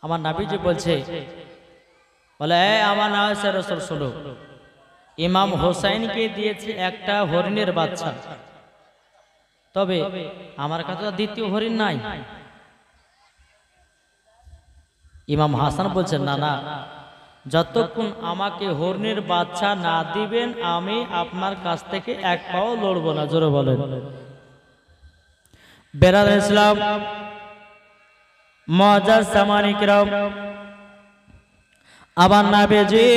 আমার নাবিজি বলছে, বলে আমার নাম হচ্ছে রাসূল শুনো, ইমাম হোসেনকে দিয়েছে একটা হরিণের বাচ্চা, তবে আমার কাছে দ্বিতীয় হরিণ নাই। ইমাম হাসান বলছেন, না না, যতক্ষণ আমাকে হরিণের বাচ্চা না দিবেন আমি আপনার কাছ থেকে এক পাও লড়ব না। জোরে বলেন। বেরাদার ইসলাম, মুআজ্জাজ সামানী কিরাম, আবার নবীজি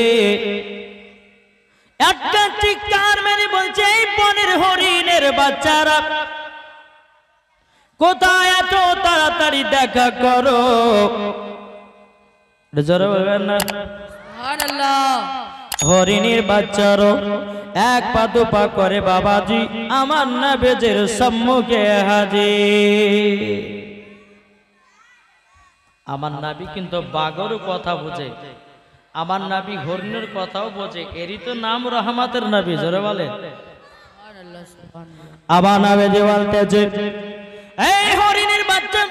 একটা চিৎকার মেরে বলছে, এই বনের হরিণের বাচ্চারা কোথায়, এত তাড়াতাড়ি দেখা করো। জোরে বলবেন না সুবহানাল্লাহ। হরিণের বাচ্চারও এক পা দু পা করে বাবাজি আমার নবীজির সম্মুখে হাজির। আমার নবী কিন্তু বাগরও কথা বোঝে, আমার নবী হরিণের কথাও বোঝে, এরই তো নাম রহমতের নবী। জোরে বলে সুবহানাল্লাহ সুবহানাল্লাহ। আবার নবীজি বলতেছে, এই হরিণের বাচ্চা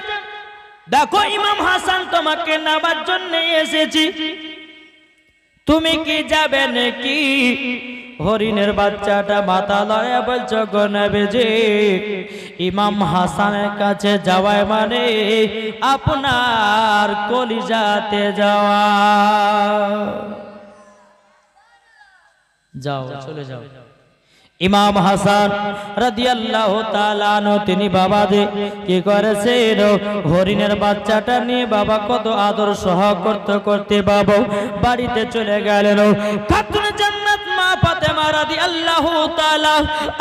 দেখো, ইমাম হাসান তোমাকে নেবার জন্য এসেছি, তুমি কি যাবে নাকি? হরিণের বাচ্চাটা মাথা লড়ে বলছো, গো নবীজি ইমাম হাসানের কাছে যাওয়ায় মানে আপনার কলিজাতে যাওয়া। যাও, চলে যাও। ইমাম হাসান রাদিয়াল্লাহু তাআলা আনহু তিনি বাবাজি কি করেছেন, হরিণের বাচ্চাটা নিয়ে বাবা কত আদর সহ করতে করতে বাবা বাড়িতে চলে গেলেন। খাতুন জান্নাত মা ফাতেমা রাদিয়াল্লাহু তাআলা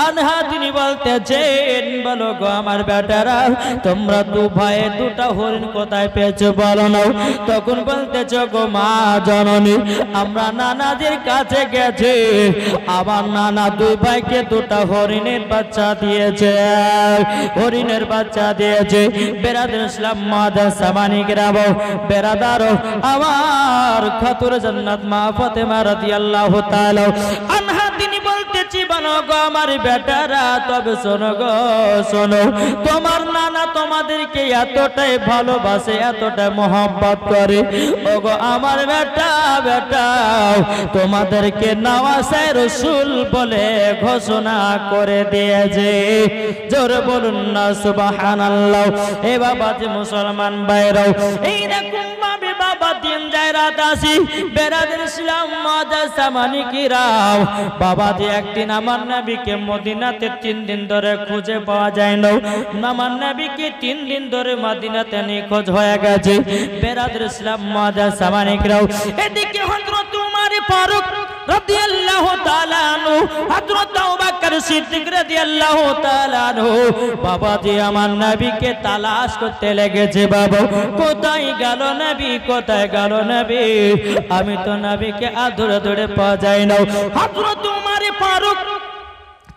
আনহা তিনি বলতেছেন, বলো গো আমার বেটারা, তোমরা দু ভাইয়ে দুটা হরিণ কোথায় পেয়েছো বলো না। তখন বলতেছ, গো মা জননী, আমরা নানাদের কাছে গেছি, আমার নানা দুই ভাই দুটা হরিণের বাচ্চা দিয়েছে, হরিণের বাচ্চা দিয়েছে। বেরাদার ইসলাম, মুআজ্জাজ সামানী কিরাম, বেরাদার আমার খাতুন জান্নাত মা ফাতেমা রাদিয়াল্লাহু তাআলা আনহা তিনি বলতেছি, বলো গো আমার বেটারা, তবে শোনো গো শোনো, তোমার নানা তোমাদেরকে এতটাই ভালোবাসে, এতটাই মহব্বত করে, ও গো আমার বেটা বেটা তোমাদেরকে নওয়াসে রাসূল বলে ঘোষণা করে দিয়েছে। জোরে বলুন না সুবহানাল্লাহ। এ বাবাজি মুসলমান ভাইরাও, এইরকম ভাবে বাবা দিন যায় রাত আসি। বেরাদার ইসলাম, মুআজ্জাজ সামানী কিরাম, বাবাজি একদিন আমার নবীকে মদিনাতে 3 দিন ধরে খুঁজে পাওয়া যায় না। আমার নবীকে 3 দিন ধরে মদিনাতে নিখোঁজ হয়ে গেছে। বেরাদার ইসলাম, মুআজ্জাজ সামানী কিরাম, এদিকে হযরত উমর ফারুক রাদিয়াল্লাহু তাআলা আনহু, হযরত আবু বকর সিদ্দিক রাদিয়াল্লাহু তাআলা আনহু বাবাজি আমার নবীকে তালাশ করতে লেগেছে। বাবা কোথায় গেল নবী, কোথায় গেল নবী? আমি তো নবীকে আদরে ধরে পাওয়া যায় না। হযরত উমর ফারুক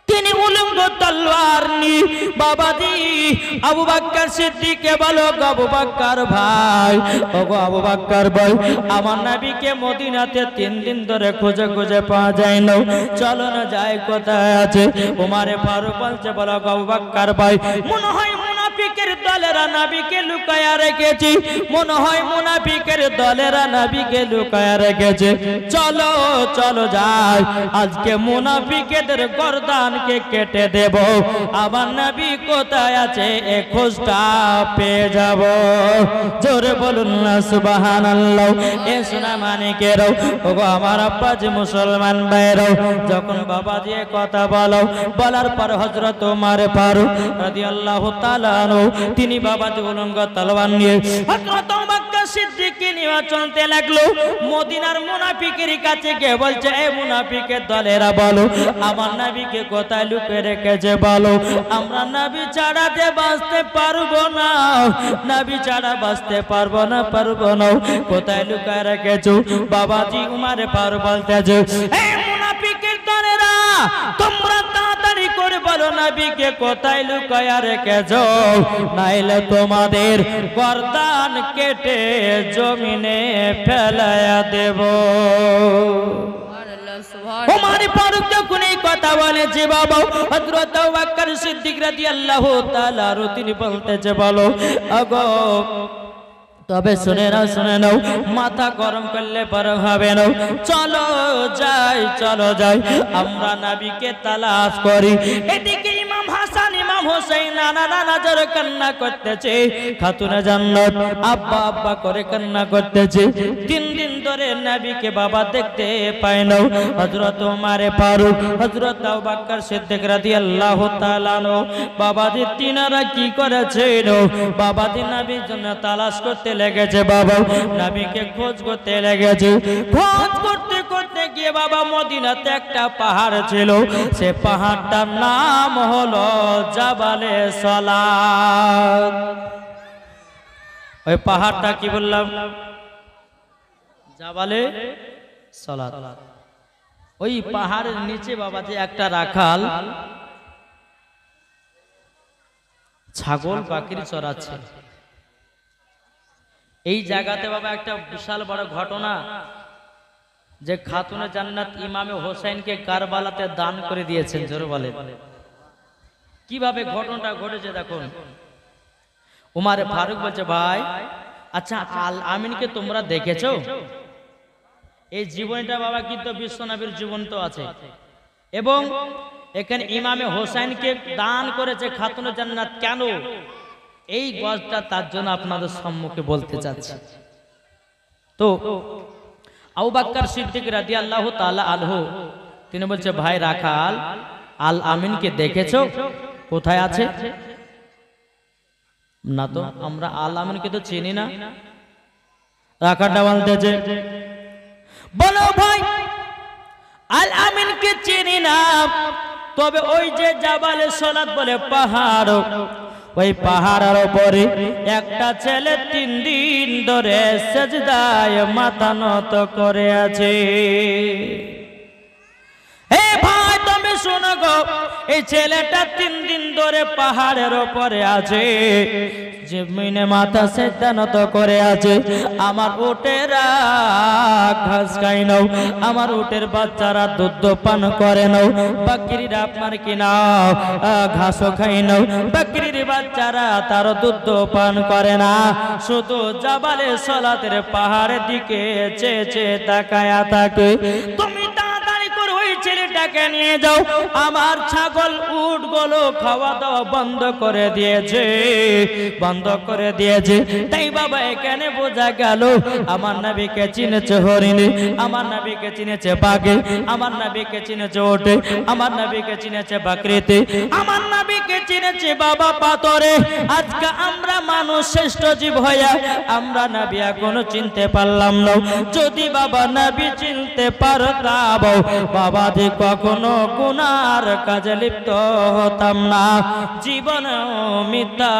তিনি উলঙ্গ তলোয়ার নিয়ে বাবাজি আবু বকর সিদ্দিককে বলো, আবু বকর ভাই, ওগো আবু বকর ভাই, আমার নবীকে মদিনাতে 3 দিন ধরে খুঁজে খুঁজে পাওয়া যায় না, চলো না যাই, কোথায় আছে? উমর ফারুক বলছে, বলো আবু বকর ভাই, মনে হয় মুনাফিকের দলেরা নবীকে লুকায়া রেখেছে, মনে হয় মুনাফিকের দলেরা নবীকে লুকায়া রেখেছে, চলো চলো যাই, আজকে মুনাফিকদের গর্দানকে কেটে দেব, আমার নবী কোথায় আছে এ খোঁজটা পেয়ে যাব। জোরে বলুন না সুবহানাল্লাহ। এ সোনা মানিকেরাও, ওগো আমার আব্বাজি মুসলমান ভাইরাও, যখন বাবাজি কথা বলো, বলার পর হযরত উমর ফারুক রাদিয়াল্লাহু তাআলা আনহু তিনি বাবাজি উলঙ্গ তলোয়ার নিয়ে হযরত আবু বকর সিদ্দিককে নিয়ে চলতে লাগলো। মদিনার মুনাফিকের কাছে গিয়ে বলছে, এই মুনাফিকের দলেরা বলো, আমার নবীকে কোথায় লুকিয়ে রেখেছে বলো, আমরা নবী ছাড়া যে বাঁচতে পারবো না, নবী ছাড়া বাঁচতে পারবো না, পারবো না, কোথায় লুকিয়ে রেখেছো? বাবাজি উমর ফারুক বলতেছে, এই মুনাফিকের দলেরা তোমরা তাড়াতাড়ি করে বলো নবীকে কোথায় লুকিয়ে রেখেছো, নাইলে তোমাদের গর্দান কেটে জমিনে ফেলায়া দেব। উমর ফারুক যখন এই কথা বলেছে, বাবা হযরত আবু বকর সিদ্দিক রাদিয়াল্লাহু তাআলা তিনি বলতেছে, বলো আগো তবে শুনে নাও মাথা গরম করলে পর হবে না, চলো যাই আমরা নবীকে তালাশ করি। এদিকে ইমাম হাসান ইমাম হোসেন নানা জোরে কান্না করতেছে, খাতুনে জান্নাত আব্বা আব্বা করে কান্না করতেছে। 3 দিন ধরে নবীকে বাবা দেখতে পায় না। হযরত ওমর ফারুক, হযরত আবু বকর সিদ্দিক রাদিয়াল্লাহু তাআলা আনহু বাবাজি তিনারা কি করেছেন, বাবাজি নবীর জন্য তালাশ করতে লেগেছে। বাবা নবীকে খোঁজ করতে লেগেছে। খোঁজ করতে করতে গিয়ে বাবা মদিনাতে একটা পাহাড় ছিল, সে পাহাড়টার নাম হলো জাবালে সালাত। ওই পাহাড়টা কি বললাম? জাবালে সালাত। ওই পাহাড়ের নিচে বাবাজি একটা রাখাল ছাগল বাকরি চড়াচ্ছে। এই জায়গাতে বাবা একটা বিশাল বড় ঘটনা, যে খাতুনে জান্নাত ইমামে হোসেনকে কারবালাতে দান করে দিয়েছেন। জোরে বলে কিভাবে ঘটনাটা ঘটেছে দেখুন। উমারে ফারুক বলছে, ভাই আচ্ছা আল আমিনকে তোমরা দেখেছো? এই জীবনটা বাবা কিন্তু বিশ্বনবীর জীবন তো আছে, এবং এখানে ইমামে হোসেনকে দান করেছে খাতুনে জান্নাত। কেন এই গজটা, তার জন্য আপনাদের সম্মুখে বলতে চাচ্ছি। তো আবু বকর সিদ্দিক রাদিয়াল্লাহু তাআলা আনহু তিনি বলছে, ভাই রাখাল আল আমিনকে দেখেছো? কোথায় আছে? না তো আমরা আল আমিনকে তো চিনি না। রাখালটা বলতেছে, বলো ভাই আল আমিনকে চিনি না, তবে ওই যে জাবালে সালাত বলে পাহাড়, ওই পাহাড়ের উপরে একটা ছেলে 3 দিন ধরে সেজদায় মাথা নত করে আছে। হে ভাই তুমি শোনো গো, এই ছেলেটা 3 দিন ধরে পাহাড়ের উপরে আছে, জমিনে মাথা সেজদা নত করে আছে। আমার উটেরা ঘাস খাই নাও, আমার উটের বাচ্চারা দুধ পান করে নাও, বাকরিরা আপনার কি নাও ঘাসও খাই নাও, বাকরির বাচ্চারা তার দুধ পান করে না, শুধু জাবালে সালাতের পাহাড়ের দিকে চেয়ে তাকায়া থাকে। তুমি ছেলেটাকে নিয়ে যাও, আমার ছাগল উট গুলো খাওয়া দাওয়া বন্ধ করে দিয়েছে। তাই বাবা এখানে বোঝা গেল আমার নবীকে চিনেছে হরিণী, আমার নবীকে চিনেছে বাঘে, আমার নবীকে চিনেছে ওটে, আমার নবীকে চিনেছে বাকরিতে, আমার নবীকে চিনেছে বাবা পাথরে। আজকে আমরা মানুষ শ্রেষ্ঠ জীব হইয়া আমরা নবী এখনো চিনতে পারলাম না। যদি বাবা নবী চিনতে পারতাম বাবা যে কখনো গুনার কাজে লিপ্ত হতাম না, জীবনে মিথ্যা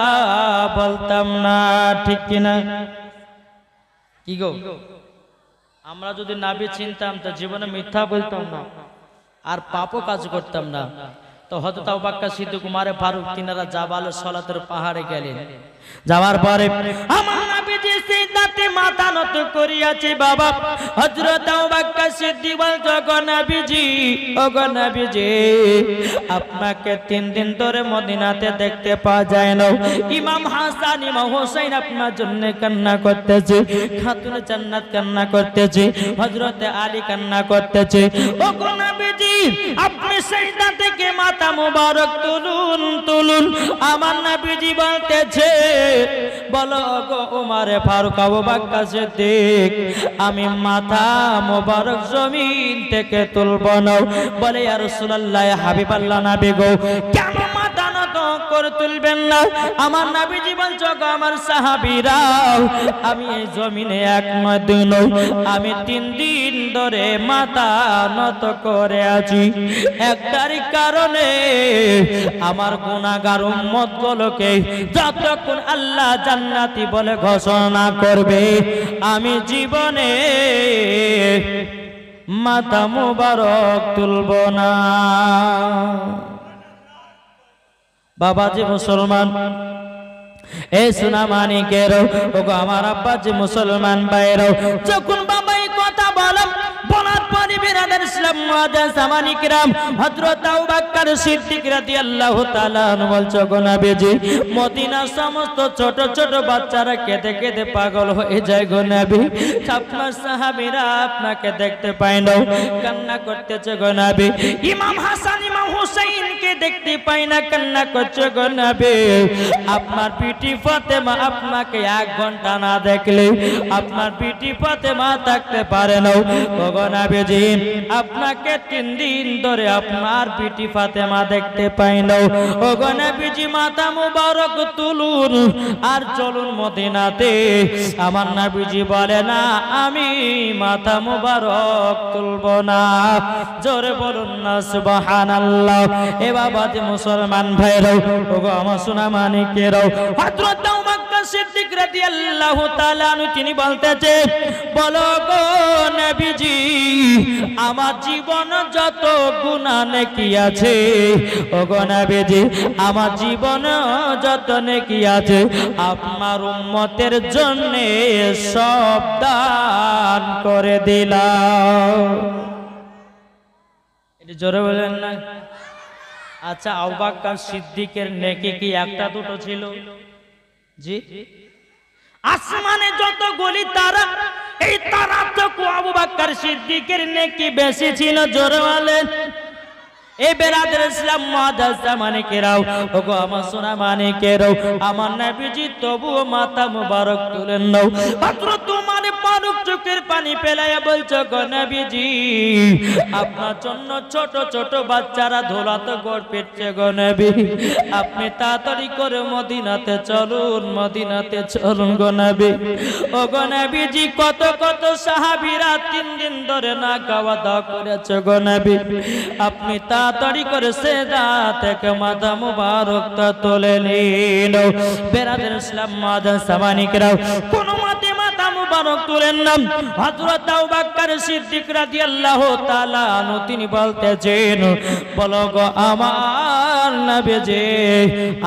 বলতাম না। ঠিক কিনা? কি গো, আমরা যদি নবী চিনতাম তো জীবনে মিথ্যা বলতাম না আর পাপও কাজ করতাম না। তো হযরত আবু বকর সিদ্দিক উমর ফারুক তিনারা জাবালে সালাতের পাহাড়ে গেলেন। যাওয়ার পরে আমার নবীজি সিজদাতে মাথা নত করিয়াছে। বাবা হযরত আবু বকর সিদ্দিক বলতো, গো নবীজি আপনাকে 3 দিন ধরে মদিনাতে দেখতে পাওয়া যায় না। ইমাম হাসান ইমাম হোসেন আপনার জন্য কান্না করতেছে, খাতুনে জান্নাত কান্না করতেছে, হযরত আলী কান্না করতেছে। ও গো নবীজি আপনি সিজদা থেকে মাথা মুবারক তুলুন। আমার নবীজি বলতেছে, বলো গো উমরে ফারুক আবু বকর সিদ্দিক আমি মাথা মুবারক জমিন থেকে তুলব না। বলে ইয়া রাসূলুল্লাহ হাবিবাল্লাহ নবী গো কেন মাথা নত করে তুলবেন না? আমার নবীজি বলছো গো আমার সাহাবীরা আমি এই জমিনে 1 নয় 2 নয় আমি 3 দিন ধরে মাথা নত করে আছি। একটারই কারণে আমার গুনাহগার উম্মত গুলোকে যতক্ষণ আল্লাহ জান্নাতি বলে ঘোষণা করবে আমি জীবনে মাথা মুবারক তুলব না। বাবাজি মুসলমান, এই সোনা মানিকের ওগো আমার আব্বাজি মুসলমান ভাইয়ের, যখন বাবা এই কথা বলার পর পরে বেরাদার ইসলাম মুআজ্জাজ সামানি কিরাম হযরত আবু বকর সিদ্দিক রাদিয়াল্লাহু তাআলা বলছো গো নবীজি মদিনার সমস্ত ছোট ছোট বাচ্চারা কেঁদে কেঁদে পাগল হয়ে যায় গো নবী আপনার সাহাবীরা আপনাকে দেখতে পায় না কান্না করতেছে গো নবী ইমাম হাসান ইমাম হুসাইনকে দেখতে পায় না কান্না করছে গো নবী আপনার পিটি ফাতেমা আপনাকে 1 ঘন্টা না দেখলে আপনার পিটি ফাতেমা থাকতে পারে না গো নবীজি আপনাকে 3 দিন ধরে আপনার পিটি ফাতেমা দেখতে পাই না ও গো নবীজি মাথা মুবারক তুলুন আর চলুন মদিনাতে আমার নবীজি বলে না আমি মাথা মুবারক তুলব না জোরে বলুন না সুবহানাল্লাহ এ বাবাতে মুসলমান ভাইরাও ও গো আমার সোনা মানিকেরাও হযরত আবু বকর সিদ্দিক রাদিয়াল্লাহু তাআলা তিনি বলতেছে বলো গো নবীজি আমার জীবন যত গুনাহ নেকি আছে ও গো নবীজি আমার জীবন যত নেকি আছে আপনার উম্মতের জন্য সব দান করে দিলাম এটা জোরে বলেন না আচ্ছা আবু বকর সিদ্দিকের নেকি কি একটা দুটো ছিল জি আসমানে যত গলি তারা এই তারা তো আবু বকর সিদ্দিকের নেকি বেশি ছিল জোরে বলেন এই বেরাদার ইসলাম মুআজ্জাজ মানিকেরাও ওগো আমার সোনা মানিকেরাও আমার নবীজি তবুও মাথা মুবারক তুলেন নাও হযরত ওমর ফারুক চোখের পানি ফেলায়া বলছো গো নবীজি আপনার জন্য ছোট ছোট বাচ্চারা ধুলাতে গড় পেটছে গো নবী আপনি তাড়াতাড়ি করে মদিনাতে চলুন গো নবী ও গো নবীজি কত কত সাহাবীরা 3 দিন ধরে না খাওয়া দাওয়া করেছে গো নবী আপনি তাড়াতাড়ি করে সেজদা থেকে মাথা মুবারক তুলে নিন বেরাদার ইসলাম মুআজ্জাজ সামানিকরাও কোন মতে মাথা মুবারক তুলেন না হযরত আবু বকর সিদ্দিক রাদিয়াল্লাহু তাআলা তিনি বলতেছেন বলো গো আমার নবীজি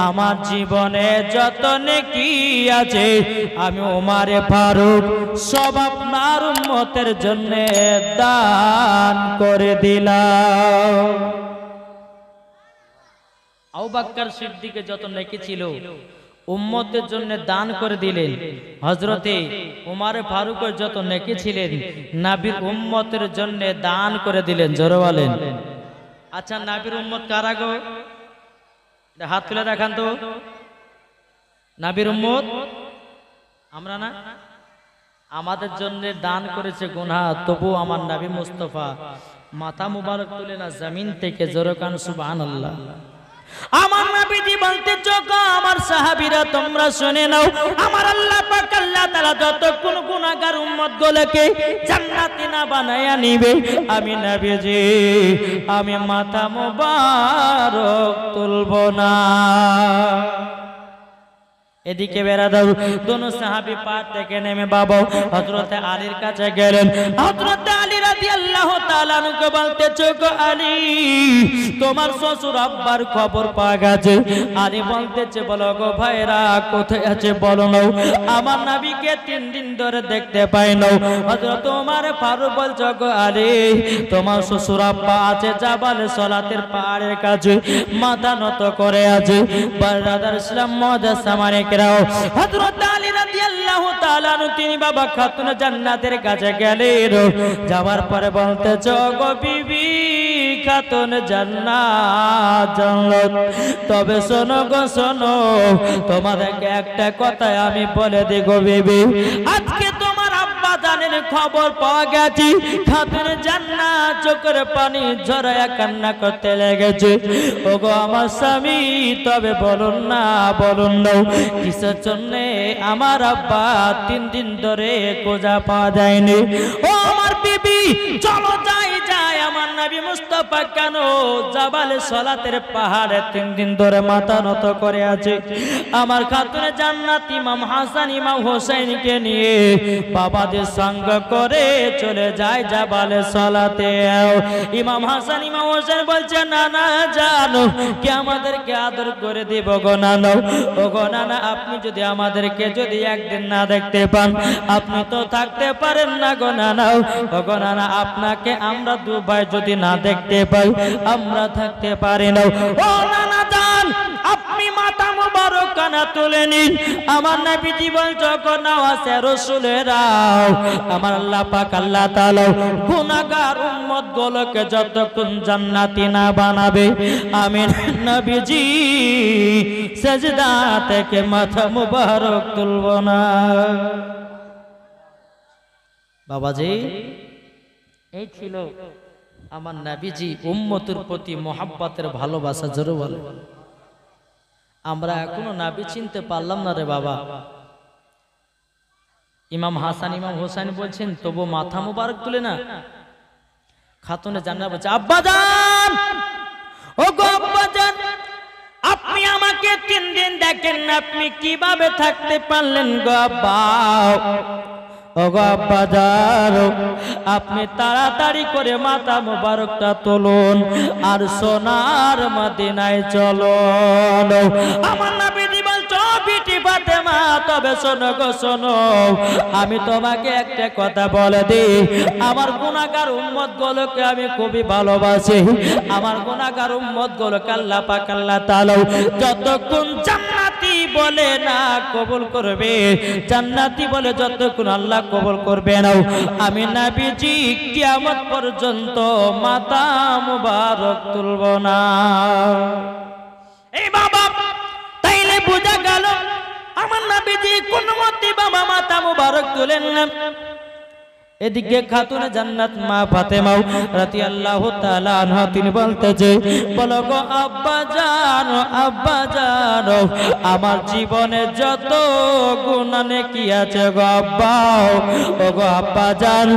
আমার জীবনে যত নেকি আছে আমি ওমর ফারুক সব আপনার উম্মতের জন্য দান করে দিলাম আবু বকর সিদ্দিকের যত নেকি ছিল উম্মতের জন্য দান করে দিলেন হযরতে ওমর ফারুকের যত নেকি ছিলেন নবীর উম্মতের জন্য দান করে দিলেন জোরে বলেন আচ্ছা নবীর উম্মত কারা গো হাত তুলে দেখান তো নবীর উম্মত আমরা না আমাদের জন্য দান করেছে গুনাহ তবু আমার নবী মুস্তাফা মাথা মুবারক তুলে না জমিন থেকে জোরে কান সুবহানাল্লাহ আমার নবীজি বলতে চোখো আমার সাহাবীরা তোমরা শুনে নাও আমার আল্লাহ পাক আল্লাহ তাআলা যতক্ষণ গুনাহগার উম্মত গুলোকে জান্নাতি না বানায়া নিবে আমি নবীজি আমি মাথা মুবারক তুলব না এদিকে বেরাদার দোনো সাহাবী পার থেকে নেমে বাবা হযরত আলীর কাছে গেলেন হযরত আলী রাদিয়াল্লাহু তাআলা নুকে বলতেছে গো আলী তোমার শ্বশুর আব্বার খবর পাওয়া গেছে আলী বলতেছে বলো গো ভাইরা কোথায় আছে বলো না আমার নবীকে 3 দিন ধরে দেখতে পাই না হযরত ওমর ফারুক বলছে গো আলী তোমার শ্বশুর আব্বা আছে জাবাল সালাতের পাহাড়ের কাছে মাথা নত করে আছে বেরাদার ইসলাম মুআজ্জাজ সামানিক হযরত আলী রাদিয়াল্লাহু তাআলা তিনি বাবা খাতুন জান্নাতের কাছে গেলেন যাওয়ার পরে বলতেছে গো বিবি খাতুন জান্নাত তবে শোনো গো শোনো তোমাদেরকে একটা কথা আমি বলে দেই গো বিবি আজকে তোমার আব্বা জানেন খবর পাওয়া গেছে খাতুন জান্নাত চোখের পানি ঝরায়া কান্না করতে লেগেছে ওগো আমার স্বামী তবে বলুন না কিসের জন্য আমার আব্বা 3 দিন ধরে খোঁজা পাওয়া যায়নি ও আমার বিবি চলো যাই আমার নবী মুস্তাফা মুস্তাফা কেন জাবালে সালাতের পাহাড়ে 3 দিন ধরে মাথা নত করে আছে? আমার খাতুনে জান্নাত ইমাম হাসান ইমাম হোসেনকে নিয়ে বাবাদের সঙ্গ করে চলে যায় জাবালে সালাতে। ইমাম হাসান ইমাম হোসেন বলছে, নানা জানো কি আমাদেরকে আদর করে দিব গো নানা। ও গো নানা, আপনি যদি আমাদেরকে যদি একদিন না দেখতে পান, আপনি তো থাকতে পারেন না গো নানা। ও গো নানা, আপনাকে আমরা 2 ভাই যদি না দেখতে পাই, আমরা থাকতে পারি না। ও নানা জান, আপনি মাথা মোবারক কানা তুলে নিন। আমার নবীজি বলছো গো নওয়াজে রাসূলেরা, আমার আল্লাহ পাক আল্লাহ তাআলা গুনাহগার উম্মত গুলোকে যতক্ষণ জান্নাতি না বানাবে, আমি নবীজি সিজদা থেকে মাথা মোবারক তুলব না। বাবাজি, এই ছিল আমার নবীজি উম্মতের প্রতি মোহাব্বতের ভালোবাসা। জোরে বলে, আমরা এখনো নবী চিনতে পারলাম না রে বাবা। ইমাম হাসান ইমাম হোসেন বলছেন তবু মাথা মোবারক তুলে না। খাতুনে জান্নাত বলছে, আব্বাজান, ও গো আব্বাজান, আপনি আমাকে 3 দিন দেখেন না, আপনি কিভাবে থাকতে পারলেন গো আব্বা? ও গো আব্বাজান, আপনি তাড়াতাড়ি করে মাথা মোবারকটা তুলুন আর সোনার মদিনায় চলুন। আমার নবীজি বলছো, বিটি ফাতেমা, তবে শোনো গো শোনো, আমি তোমাকে একটা কথা বলে দিই, আমার গুনাহগার উম্মত গুলোকে আমি খুবই ভালোবাসি। আমার গুনাহগার উম্মত গুলোকে আল্লাহ পাক আল্লাহ তাআলা যতক্ষণ জান্নাতি বলে না কবুল করবে, জান্নাতি বলে যতক্ষণ আল্লাহ কবুল করবে না, আমি নবীজি কিয়ামত পর্যন্ত মাথা মুবারক তুলব না। এই বাবা, তাইলে বোঝা গেল আমার নবীজি কোন মতে বাবা মাথা মুবারক তুলেন না। এদিকে খাতুনে জান্নাত মা ফাতেমা রাদিয়াল্লাহু তাআলা আনহা তিনি বলতেছে, বলো গো আব্বাজান, আব্বাজান, আমার জীবনে যত গুনাহ নেকি আছে গো আব্বা, ও গো আব্বাজান,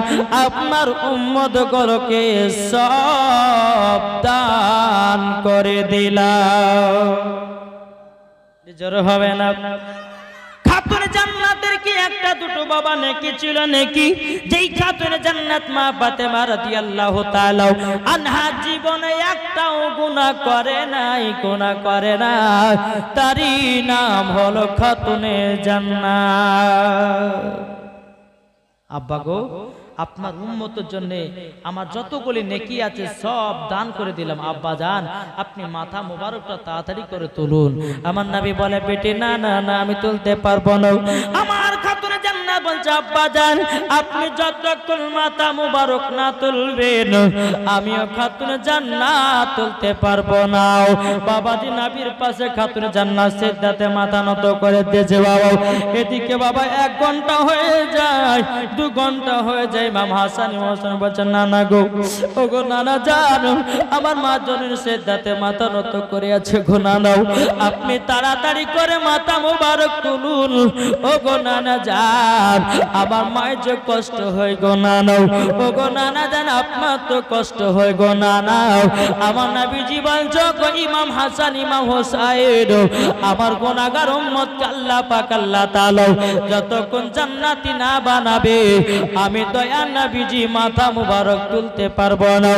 আপনার উম্মত গুলোকে সব দান করে দিলাম। জোর হবে না? খাতুনে জান্নাতের কি একটা দুটো বাবা নেকি ছিল নাকি? যেই খাতুনে জান্নাত মা ফাতেমা রাদিয়াল্লাহু তাআলা আনহা জীবনে একটাও গুনাহ করে নাই, গুনাহ করে না, তারই নাম হলো খাতুনে জান্নাত। আব্বা গো, আপনার উম্মতের জন্য আমার যতগুলি নেকি আছে সব দান করে দিলাম। আব্বা জান, আপনি মাথা মোবারকটা তাড়াতাড়ি করে তুলুন। আমার নবী বলে, বেটি না না না, আমি তুলতে পারবো না। আমার খাতুনে জান্নাত বলছে, আব্বা জান, আপনি যতক্ষণ মাথা মোবারক না তুলবেন, আমিও খাতুনে জান্নাত তুলতে পারবো না। বাবাজি নবীর পাশে খাতুনে জান্নাত সিজদাতে মাথা নত করে দিয়েছে বাবা। এদিকে বাবা 1 ঘন্টা হয়ে যায়, 2 ঘন্টা হয়ে যায়। ইমাম হাসান ইমাম হোসেন বলছেন, নানা গো, ও গো নানা জান, আমার মা জনের সিজদাতে মাথা নত করে আছে গো নানা, আপনি তাড়াতাড়ি করে মাথা মোবারক তুলুন। ও গো নানা জান, আমার মায়ের যে কষ্ট হয় গো নানা, ও গো নানা জান, আপনার তো কষ্ট হয় গো নানা। আমার নবীজি বলছো গো ইমাম হাসান ইমাম হোসেন, আমার গুনাহগার উম্মত আল্লাহ পাক আল্লাহ তাআলা যতক্ষণ জান্নাতি না বানাবে, আমি দয়া নবীজি মাথা মুবারক তুলতে পারবো না।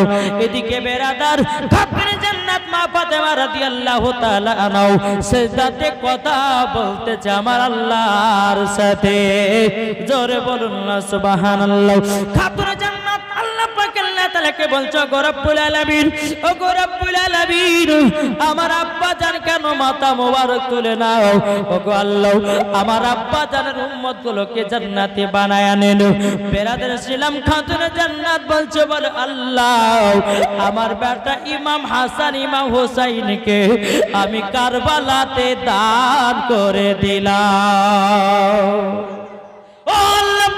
এদিকে বেরাদার খাতুনে জান্নাত মা ফাতেমা রাদিয়াল্লাহু তাআলা আনহা সিজদাতে কথা বলতেছে আমার আল্লাহর সাথে। জোরে বলুন না সুবহানাল্লাহ। খাতুনে জান্নাত আল্লাহ পাক আল্লাহ তাআলাকে বলছো, গো রব্বুল আলামিন, ও গো রব্বুল আলামিন, আমার আব্বা জান কেন মাথা মুবারক তুলে নাও? ও গো আল্লাহ, আমার আব্বা জানের উম্মত গুলোকে জান্নাতি বানায় নেন। বেরাদার ছিলাম খাতুনে জান্নাত বলছে, বলে আল্লাহ, আমার বেটা ইমাম হাসান ইমাম হোসেনকে আমি কারবালাতে দান করে দিলাম। ও আল্লাহ,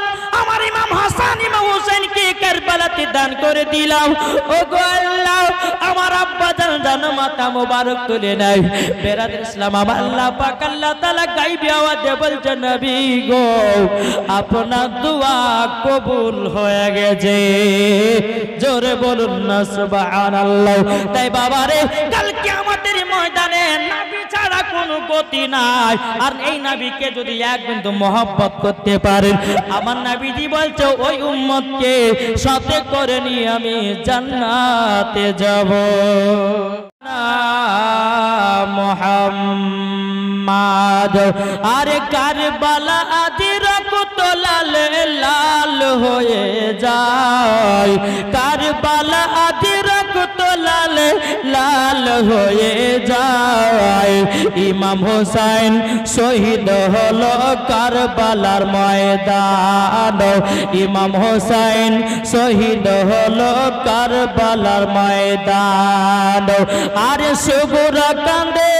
আমার ইমাম হাসান ইমাম হোসেনকে কারবালাতে দান করে দিলাম। ও গো আল্লাহ, আমার আব্বা জান মাথা মোবারক তুলে নাই। বেরাদর ইসলাম, আমার আল্লাহ পাক আল্লাহ তাআলা গায়বী আওয়াজে বলছে, নবী গো, আপনার দোয়া কবুল হয়ে গেছে। জোরে বলুন না সুবহানাল্লাহ। তাই বাবারে, কাল কিয়ামতের ময়দানে নবী ছাড়া কোনো গতি নাই। আর এই নবীকে যদি এক বিন্দু মহব্বত করতে পারেন, আমার নবীজি বলছে ওই উম্মতকে সাথে করে নিয়ে আমি জান্নাতে যাব। মুহাম্মদ আরে কারবালা আদি রক্ত লাল লাল হয়ে যায়, কারবালা আদি রক্ত লাল লাল হয়ে যায়। ইমাম হোসেন শহীদ হলো কারবালার ময়দান, ইমাম হোসেন শহীদ হলো কারবালার ময়দান। আরে সুগুরা কান্দে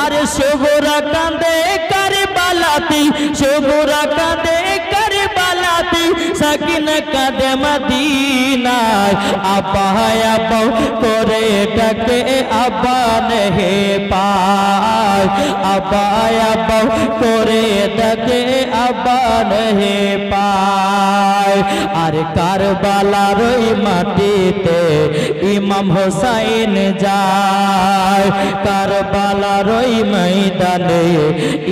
আরে সুগুরা কান্দে কারবালাতে, সুগুরা কান্দে কারবালাতে, সাকিনা কাঁদে মদিনায়। আব্বা আব্বা করে ডাকে আব্বা নেহে পায়, আব্বা আব্বা করে ডাকে আব্বা নেহে পায়। আর কারবালার ওই মাটিতে ইমাম হোসেন যায়, কারবালার ওই ময়দানে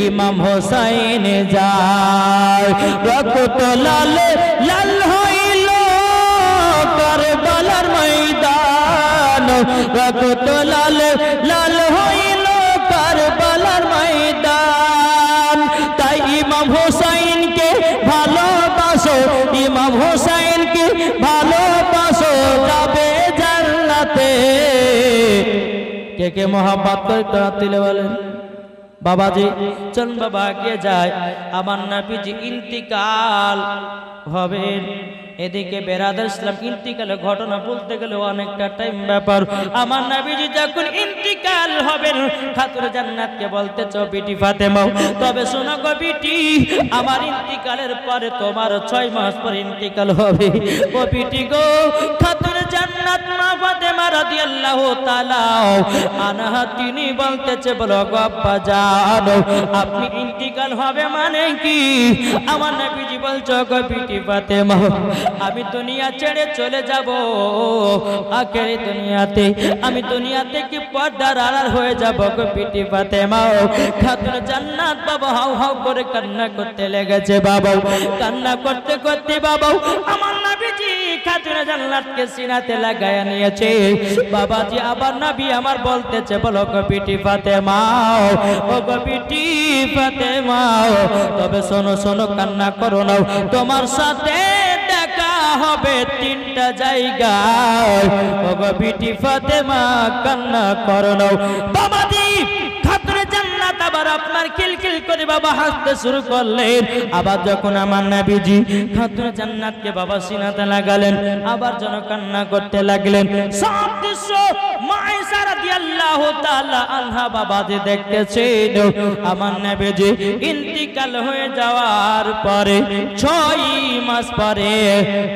ইমাম হোসেন যায়। রক্ত লাল লাল হইল কারবালার ময়দান, রক্ত লাল লাল হইল কারবালার ময়দান। তাই ইমাম হোসেনকে ভালোবাসো, ইমাম হোসেনকে ভালোবাসো, যাবে জান্নাতে। কে কে মোহাম্মত করে তুলে বলেন বাবাজি। চল বাবা আগে যায়, আমার নবীজি ইন্তিকাল হবেন। এদিকে বেরাদর ইসলাম ইন্তিকালের ঘটনা বলতে গেলে অনেকটা টাইম ব্যাপার। আমার নবীজি যখন ইন্তিকাল হবেন, খাতুন জান্নাতকে বলতেছো বিটি ফাতেমা, তবে শোনো গো বিটি, আমার ইন্তিকালের পরে তোমার 6 মাস পর ইন্তিকাল হবে। ও বিটি গো, খাতুন জান্নাত মা ফাতেমা রাদিয়াল্লাহু তাআলা আনহা তিনি বলতেছে, বলো গো আব্বা জান, আপনি ইন্তিকাল হবে মানে কি? আমার নবীজি বলছো গো বিটি ফাতেমা, আমি দুনিয়া ছেড়ে চলে যাব আখেরি দুনিয়াতে, আমি দুনিয়া থেকে পর্দার আড়াল হয়ে যাব গো বিটি ফাতেমা। খাতুন জান্নাত বাবা হাউ হাউ করে কান্না করতে লেগেছে। বাবা কান্না করতে করতে বাবা আমার নবীজি খাতুন জান্নাতকে সিনাতে লাগায়া নিয়েছে। বাবাজি আবার নবী আমার বলতেছে, বলো গো বিটি ফাতেমা, ও গো বিটি ফাতেমা, তবে শোনো শোনো, কান্না করো না, তোমার সাথে দেখা হবে 3টা জায়গায়। ও গো বিটি ফাতেমা, কান্না করো না। বাবাজি খাতুন জান্নাত আবার আপনার কিলকিল করে বাবা হাসতে শুরু করলেন। আবার যখন আমার নবীজি খাতুন জান্নাতকে বাবা সিনাতে লাগালেন, আবার যেন কান্না করতে লাগলেন। সব দৃশ্য মায়েশা রাদিয়াল্লাহু তাআলা আনহা বাবাজি দেখতেছেন। আমার নবীজি ইন্তিকাল হয়ে যাওয়ার পরে 6 মাস পরে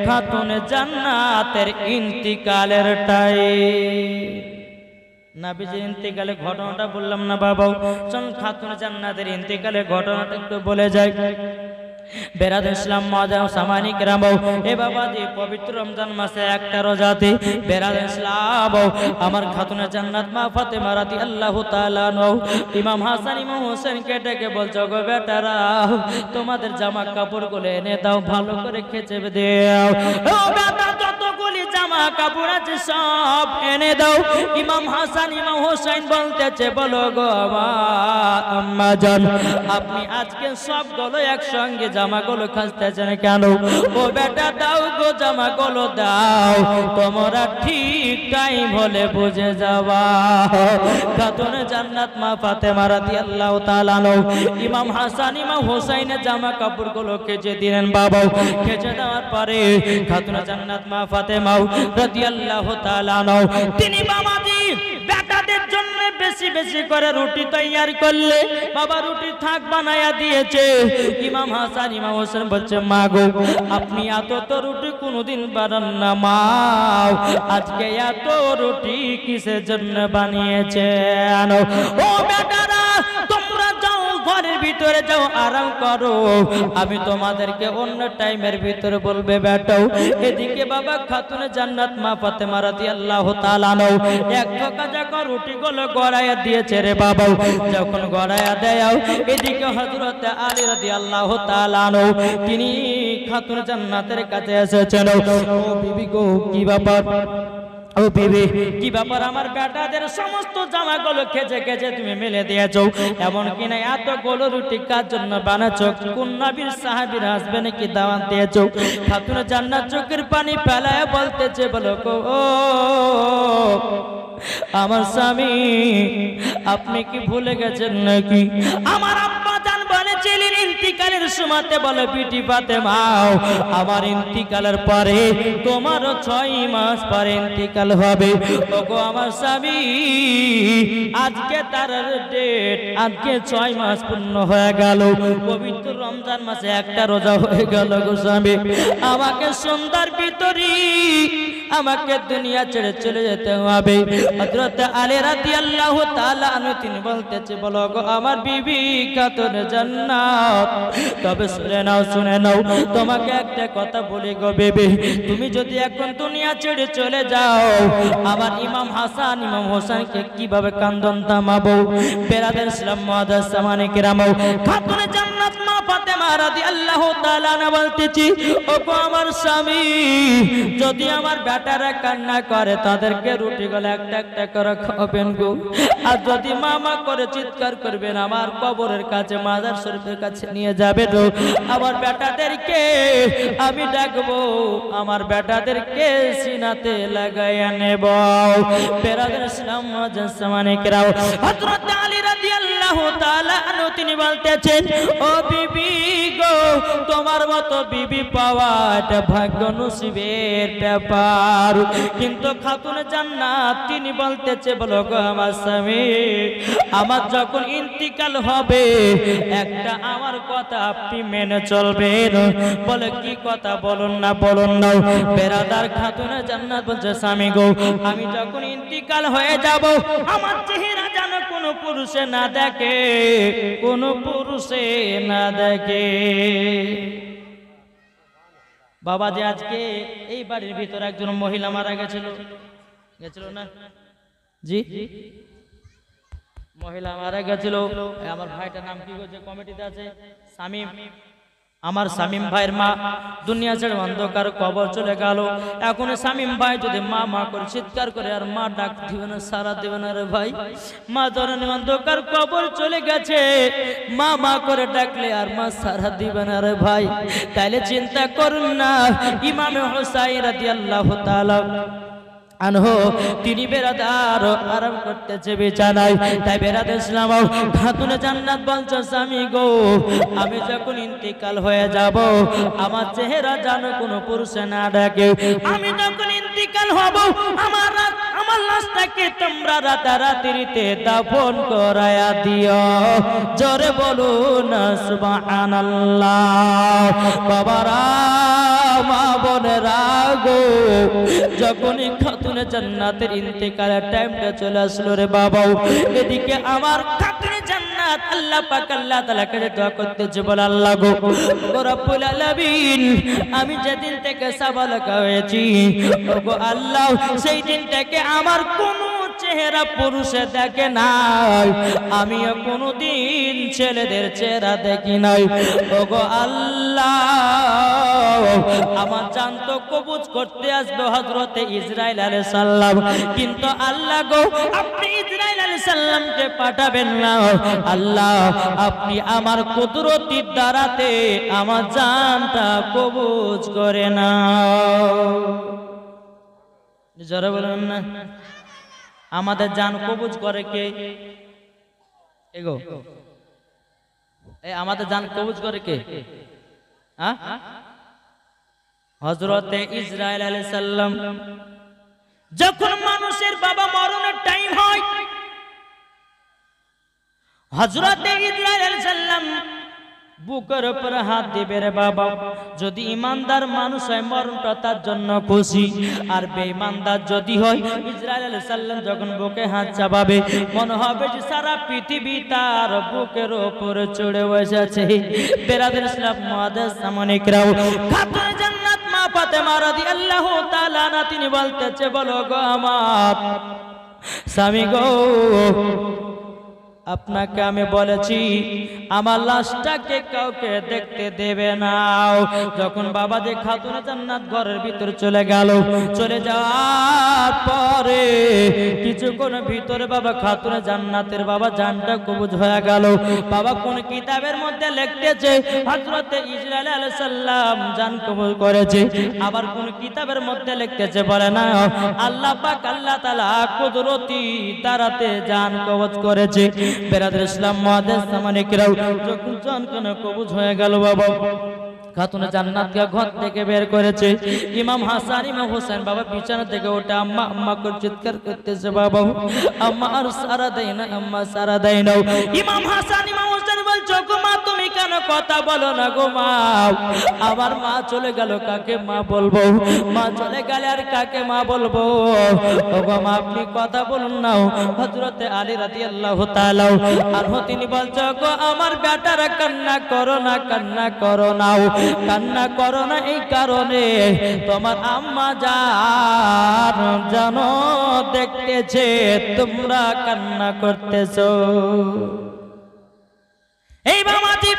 খাতুন জান্নাতের ইন্তিকালের টাইম। নবীজির ইন্তিকালের ঘটনাটা বললাম না বাবা, চল খাতুন জান্নাতের ইন্তিকালের ঘটনাটা একটু বলে যাই। বেরাদর ইসলাম মজা সামানিক রাম, এ বাবাজি পবিত্র রমজান মাসে একটা রোজাতে বেরাদর ইসলাম আমার খাতুন জান্নাত মা ফাতেমা রাদিয়াল্লাহু তাআলা ইমাম হাসান ইমাম হোসেনকে ডেকে বলছো, গো বেটারা, তোমাদের জামা কাপড়গুলো এনে দাও, ভালো করে খেচে দাও। ও বেটা, যতগুলি জামা কাপড় আছে সব এনে দাও। ইমাম হাসান ইমাম হোসেন বলতেছে, বলো গো আমার আম্মা জান, আপনি আজকে সবগুলো একসঙ্গে জামাগুলো খাসতেছেন কেন? ও বেটা দাও গো, জামাগুলো দাও, তোমরা ঠিক টাইম হলে বুঝে যাবা। খাতুন জান্নাত মা ফাতেমা রাদিয়াল্লাহু তাআলা ইমাম হাসান ইমাম হোসেনের জামা কাপড়গুলো কেচে দিলেন। বাবা কেচে দেওয়ার পরে খাতুন জান্নাত মা ফাতেমা রাদিয়াল্লাহু তাআলা তিনি বাবাজি বেটাদের জন্য বেশি বেশি করে রুটি তৈয়ার করলে বাবা রুটি থাক বানায়া দিয়েছে। ইমাম হাসান ইমাম হোসেন বলছে মা গো আপনি এত তো রুটি কোনোদিন বানান না মা, আজকে এত রুটি কিসের জন্য বানিয়েছেন? ও বেটারা তোমরা যাও ঘরের ভিতরে যাও আরাম করো, আমি তোমাদেরকে অন্য টাইমের ভিতরে বলবে বেটাও। এদিকে বাবা খাতুনে জান্নাত মা ফাতেমা রাদিয়াল্লাহু তাআলা এক ঠোকা যখন রুটি গুলো গড়াইয়া দিয়েছে রে বাবা, যখন গড়াইয়া দেয় এদিকে হযরত আলী রাদিয়াল্লাহু তাআলা তিনি খাতুন জান্নাতের কাছে এসেছেন। ও বিবি গো কি ব্যাপার, ও বিবি কি ব্যাপার, আমার বেটাদের সমস্ত জামাগুলো খেজে খেজে তুমি মেলে দিয়েছো, এমন কিনা এতগুলো রুটি কার জন্য বানাচ্ছো? কোন নবীর সাহাবীর হাসবেন্ড কি দাওয়াত দিয়েছো? খাতুন জান্নাত চোখের পানি ফেলায় বলতেছে বলো গো ও আমার স্বামী আপনি কি ভুলে গেছেন নাকি? আমার আব্বা জান বলেছিলেন ইন্তিকালের সময়তে বলে বিটি ফাতেমা আমার ইন্তিকালের পরে তোমারও 6 মাস পরে ইন্তিকাল হবে। ওগো আমার স্বামী আজকে তার ডেট, আজকে 6 মাস পূর্ণ হয়ে গেল, পবিত্র রমজান মাসে একটা রোজা হয়ে গেল গো স্বামী, আমাকে সন্ধ্যার ভিতরে আমাকে দুনিয়া ছেড়ে চলে যেতে হবে। হযরত আলী রাদিয়াল্লাহু তাআলা আনহু তিনি বলতেছে বলো গো আমার বিবি খাতুন জান্নাত, তবে শুনে নাও তোমাকে একটা কথা বলি গো বিবি, তুমি যদি এখন দুনিয়া ছেড়ে চলে যাও আমার ইমাম হাসান ইমাম হোসেনকে কিভাবে কান্দন থামাবো? বেরাদের ইসলাম মুআদ্দাস সামানে কিরাম, খাতুন জান্নাত মা ফাতেমা রাদিয়াল্লাহু তাআলা বলতেছি ও গো আমার স্বামী যদি আমার বেটারা কান্না করে তাদেরকে রুটি গলে একটা একটা করে খাবেন গো, আর যদি মামা করে চিৎকার করবেন আমার কবরের কাছে মাজার শরীফের কাছে নিয়ে যাবে তো আমার বেটাদেরকে আমি ডাকবো, আমার বেটাদেরকে সিনাতে লাগাইয়া নেব। বেরাদের ইসলাম মুআদ্দাস সামানে কিরাম, হযরত আলী রাদিয়াল্লাহু তাআলা আনহু তিনি বলতেছেন ও বিবি গো তোমার মতো বিবি পাওয়া এটা ভাগ্য নসিবের ব্যাপার। কিন্তু খাতুন জান্নাত তিনি বলতেছে বলো গো আমার স্বামী আমার যখন ইন্তিকাল হবে একটা আমার কথা আপনি মেনে চলবেন। বলে কি কথা বলুন না বলুন না। বেরাদার খাতুন জান্নাত বলছে স্বামী গো আমি যখন ইন্তিকাল হয়ে যাব আমার চেহারা যেন কোনো পুরুষে না দেখে, কোনো পুরুষে না দেখে। বাবা যে আজকে এই বাড়ির ভিতরে একজন মহিলা মারা গেছিল না জি, মহিলা মারা গেছিল, আমার ভাইটার নাম কি যে কমিটিতে আছে শামীম, আমার শামীম ভাইয়ের মা দুনিয়া ছেড়ে অন্ধকার কবর চলে গেল। এখন শামীম ভাই যদি মা মা করে চিৎকার করে আর মা ডাক দিবে না সারা দিবে না রে ভাই, মা জননী অন্ধকার কবর চলে গেছে, মা মা করে ডাকলে আর মা সারা দিবে না রে ভাই। তাইলে চিন্তা করুন না ইমাম হুসাইন রাদিয়াল্লাহু তাআলা আনহু তিনি বেরাদার আরাম করতেছে বিছানায়। তাই বেরাদার ইসলাম খাতুনে জান্নাত বলছে স্বামী গো আমি যখন ইন্তিকাল হয়ে যাব আমার চেহারা যেন কোনো পুরুষে না ডাকে, আমি যখন ইন্তিকাল হব আমার লাশটাকে তোমরা রাতারাতিতে দাফন করায়া দিও। জোরে বলুন সুবহানাল্লাহ। বাবারা মা বোনেরা গো যখনই খাতুনে জান্নাতের ইন্তেকালের টাইমটা চলে আসলো রে বাবা, এদিকে আমার খাতুনে জান্নাত আল্লাহ পাক আল্লাহ তাআলা কাছে দোয়া করতেছে বলে আল্লাহ গো রব্বুল আলামিন আমি যেদিন থেকে সাবালকা হয়েছি ওগো আল্লাহ সেই দিন থেকে আমার কোনো চেহারা পুরুষে দেখে নাই, আমিও কোনোদিন ছেলেদের চেহারা দেখি নাই। ওগো আল্লাহ আমার জান তো কবুজ করতে আসবে হযরতে ইসরাইল আলাইহিস সালাম, কিন্তু আল্লাহ গো আপনি ইসরাইল আলাইহিস সালামকে পাঠাবেন না, আল্লাহ আপনি আমার কুদরতির দ্বারাতে আমার জানটা কবুজ করে নাও। যারা বলেন না আমাদের জান কবুজ করে কে? এগো আমাদের জান কবুজ করে কে? হযরতে ইসরাইল আলাইহিস সালাম। যখন মানুষের বাবা মরণের টাইম হয় হযরতে ইসরাইল আলাইহিস সালাম বুকের উপর হাত দিবে রে বাবা। যদি ইমানদার মানুষ হয় মরণটা তার জন্য খুশি, আর বেঈমানদার যদি হয়, ইসরাইল আলাইহিস সালাম যখন বুকে হাত চাপাবে মনে হবে যে সারা পৃথিবী তার বুকের উপরে চড়ে বসেছে। বেরাদের ইসলাম মুআদ্দাস সামনে কিরাও খাতুন জান্নাত মা ফাতেমা রাদিয়াল্লাহু তাআলা আনহা তিনি বলতেছে, বলো গো আমার স্বামী গো, আপনাকে আমি বলেছি আমার লাশটাকে কাউকে দেখতে দেবে না। যখন বাবা যে খাতুন জান্নাত ঘরের ভিতর চলে গেল, চলে যাওয়ার পরে কিছুক্ষণ ভিতরে বাবা খাতুন জান্নাতের বাবা জানটা কবুজ হয়ে গেল। বাবা কোন কিতাবের মধ্যে লিখতেছে হযরতে ইসরাইল আলাইহিস সালাম জান কবুজ করেছে, আবার কোন কিতাবের মধ্যে লিখতেছে বলে না আল্লাহ পাক আল্লাহ তাআলা কুদরতি দ্বারাতে জান কবজ করেছে। বেরাদর ইসলাম মুআদ্দাস সামনে কিরাও যখন জান কেন কবজ হয়ে গেল বাবা, খাতুন জান্নাতকে ঘর থেকে বের করেছে। ইমাম হাসান ইমাম হোসেন বাবা বিছানা থেকে ওঠে আম্মা আম্মা করে চিৎকার করতেছে, বাবা আম্মা আর সারা দেয় না, আম্মা সারা দেয় না। ইমাম হাসান ইমাম হোসেন বলছো গো মা তুমি কেন কথা বলো না গো মা? আমার মা চলে গেল কাকে মা বলবো? মা চলে গেলে আর কাকে মা বলবো? ও গো মা আপনি কথা বলুন না। হযরতে আলী রাদিয়াল্লাহু তাআলা আনহু তিনি বলছো গো আমার বেটারা কান্না করো না, কান্না করো না, কান্না করো না এই কারণে তোমার আম্মা জানো দেখতেছে তোমরা কান্না করতেছো। এই বাবাজি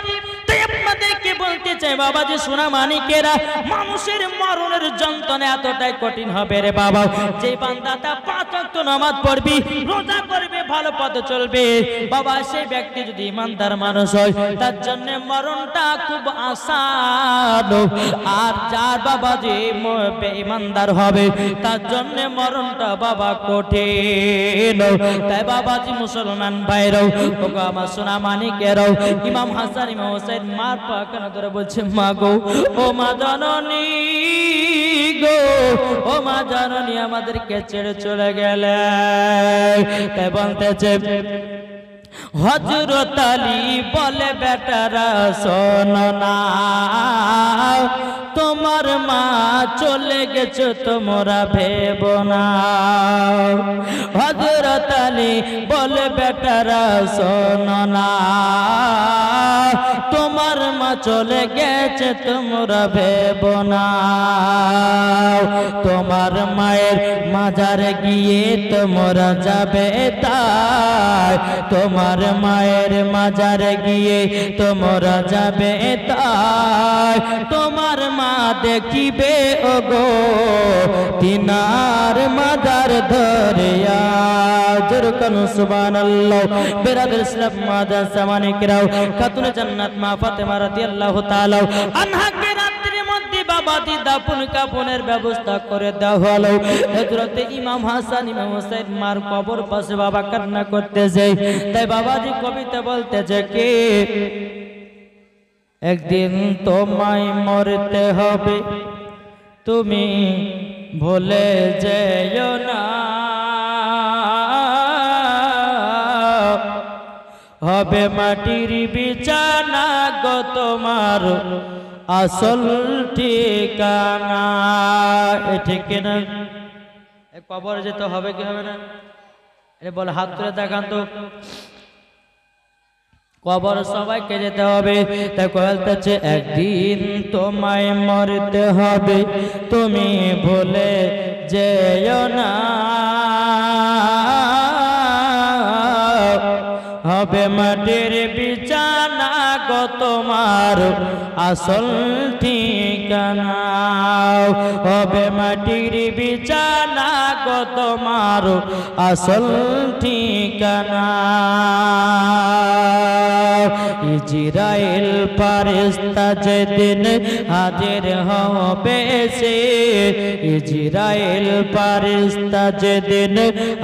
তাই আপনাদেরকে বলতে চাই বাবাজি সোনা মানিকেরা, মানুষের মরণের যন্ত্রণা এতটাই কঠিন হবে রে বাবা, যে বান্দাটা 5 ওয়াক্ত নামাজ পড়বি, রোজা করবে, ভালো পথে চলবে বাবা, সেই ব্যক্তি যদি ইমানদার মানুষ হয় তার জন্য মরণটা খুব আসান। আর যার বাবাজি বেঈমানদার হবে তার জন্য মরণটা বাবা কঠিন। তাই বাবাজি মুসলমান ভাইরাও ওগো আমার সোনা মানিকেরাও, ইমাম হাসান ইমাম হোসেন মার পা কেন ধরে বলছে মা গো, ও মা জননী গো, ও মা জননী আমাদেরকে ছেড়ে চলে গেলে। তাই বলতেছে হযরত আলী বলে বেটারা শোনো না, তোমার মা চলে গেছে তোমরা ভেবো না। হযরত আলী বলে বেটারা শোনো না, তোমার মা চলে গেছে তোমরা ভেবো না। তোমার মায়ের মাজারে গিয়ে তোমরা যাবে তাই, তোমার মায়ের মাজারে গিয়ে তোমরা যাবে তাই, তোমার মা দেখিবে ওগো তিনার মাজার ধরে। জোরকান সুবহানাল্লাহ। বেরাদর ইসলাম মুআদ্দাস সামনে কিরাও খাতুন জান্নাত মা ফাতেমা রাদিয়াল্লাহু তাআলা আনহাকে রাত্রির মধ্যে বাবাজি দাফন কাফনের ব্যবস্থা করে দেওয়া হলো। হযরতে ইমাম হাসান ইমাম হোসেন মার কবর পাশে বাবা কান্না করতেছে। তাই বাবাজি কবিতা বলতেছে কি একদিন তোমায় মরতে হবে, তুমি ভুলে যেও না, হবে মাটির বিছানা গো তোমার আসল ঠিকানা। ঠিক না? কবর যেতে হবে কি হবে না? বলে হাত তুলে দেখান তো, কবর সবাইকে যেতে হবে। তাই বলতেছে একদিন তোমায় মরতে হবে, তুমি ভুলে যেও না, হবে মাটির বিছানা গো তোমার আসল ঠিকানা, হবে মাটির বিছানা গো তোমার আসল ঠিকানা। ইজরাইল ফেরেশতা যেদিন হাজির হবে সে, ইজরাইল ফেরেশতা যেদিন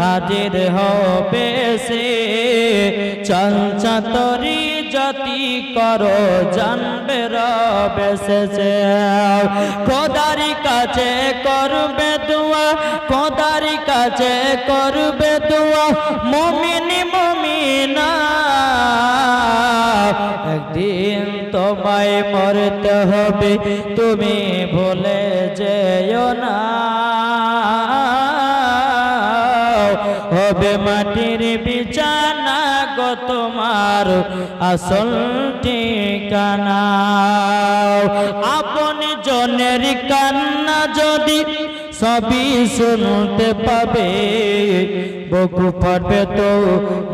হাজির হবে সে, চঞ্চতরি জাতি করো জানবে রব এসেছে। খোদারি কাছে করবে দোয়া, খোদারি কাছে করবে দোয়া, মুমিন মুমিনা একদিন তোমায় মরতে হবে, তুমি ভুলে যেও না। হবে মাটির বিছানা গো তোমার আসল ঠিকানা। আপন জনের কান্না যদি সবই শুনতে পাবে, বুক ফাটবে তো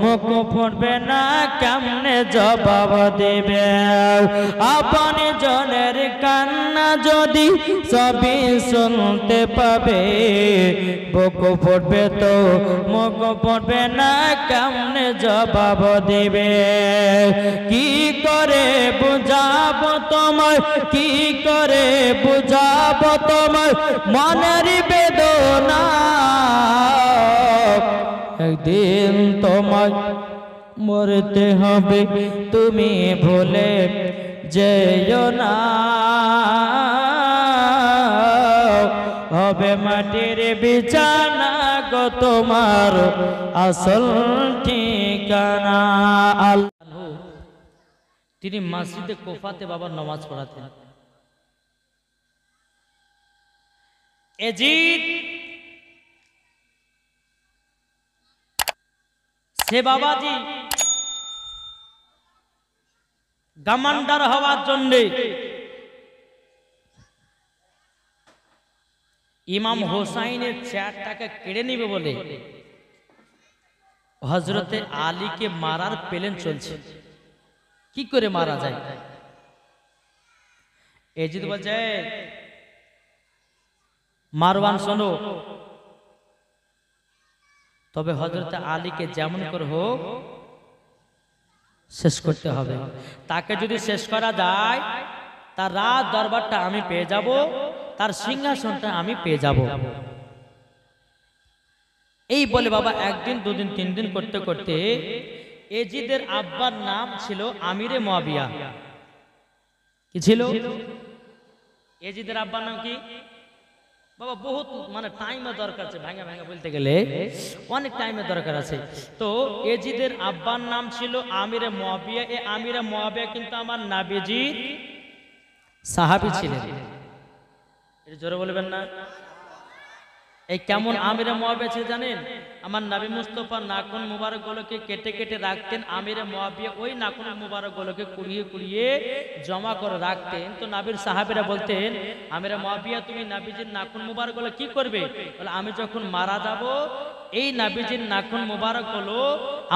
মুখ ফুটবে না, কেমনে জবাব দেবে। আপন জনের কান্না যদি সবই শুনতে পাবে, বুক ফুটবে তো মুখ ফুটবে না, কেমনে জবাব দেবে। কি করে বুঝাবো তোমায়, কি করে বুঝাবো তোমায় মনের বেদনা। একদিন তোমায় মরতে হবে, তুমি ভুলে যেও না। হবে মাটির বিছানা গো তোমার আসল ঠিকানা। তিনি মসজিদে কুফাতে বাবার নামাজ পড়াতেন। এজিদ সে বাবাজি গামান্ডার হওয়ার জন্য ইমাম হোসাইনের চেয়ারটাকে কেড়ে নিবে বলে হযরতে আলীকে মারার প্ল্যান চলছে। কি করে মারা যায়? এজিদ বলছে, মারওয়ান শোনো, তবে হযরতে আলীকে যেমন করে হোক শেষ করতে হবে। তাকে যদি শেষ করা যায়, তার রাজ দরবারটা আমি পেয়ে যাব, তার সিংহাসনটা আমি পেয়ে যাব। এই বলে বাবা একদিন দুদিন তিন দিন করতে করতে এজিদের আব্বার নাম ছিল আমিরে মুয়াবিয়া। কি ছিল? এজিদের আব্বার নাম কি বাবা? বহুত মানে টাইমের দরকার আছে, ভাঙা ভাঙা বলতে গেলে অনেক টাইমের দরকার আছে। তো এজিদের আব্বার নাম ছিল আমিরে মুয়াবিয়া। এই আমিরে মুয়াবিয়া কিন্তু আমার নবীজির সাহাবী ছিলেন। এটা জোরে বলবেন না? এই কেমন আমিরে মুয়াবিয়া ছিল জানেন? আমার নবী মুস্তাফা নাখুন মুবারক গুলোকে কেটে কেটে রাখতেন। আমিরে মুয়াবিয়া ওই নাখুন মুবারক গুলোকে কুড়িয়ে কুড়িয়ে জমা করে রাখতেন। তো নবীর সাহাবীরা বলতেন, আমিরে মুয়াবিয়া তুমি নবীজির নাখুন মুবারক গুলো কি করবে? বলে আমি যখন মারা যাব এই নবীজির নাখুন মুবারক গুলো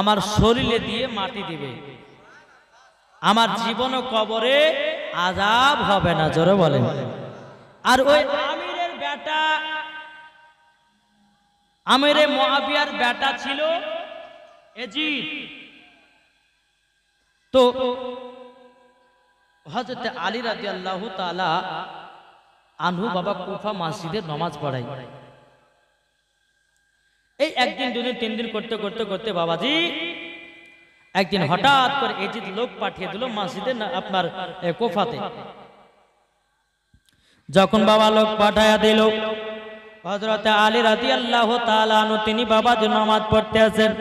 আমার শরীরে দিয়ে মাটি দিবে, আমার জীবন ও কবরে আযাব হবে না। জোরে বলেন। আর ওই আমিরের বেটা আমিরে মুয়াবিয়ার বেটা ছিল এজিদ। তো হযরত আলী রাদিয়াল্লাহু তাআলা আনহু বাবা কুফা মসজিদে নামাজ পড়াই। এই একদিন দুদিন তিন দিন করতে করতে করতে বাবাজি একদিন হঠাৎ করে এজিদ লোক পাঠিয়ে দিল মসজিদে আপনার কুফাতে। যখন বাবা লোক পাঠায়া দিল, হযরত আলী রাদিয়াল্লাহু তাআলা আনহু তিনি বাবাজি নামাজ পড়তে আছেন।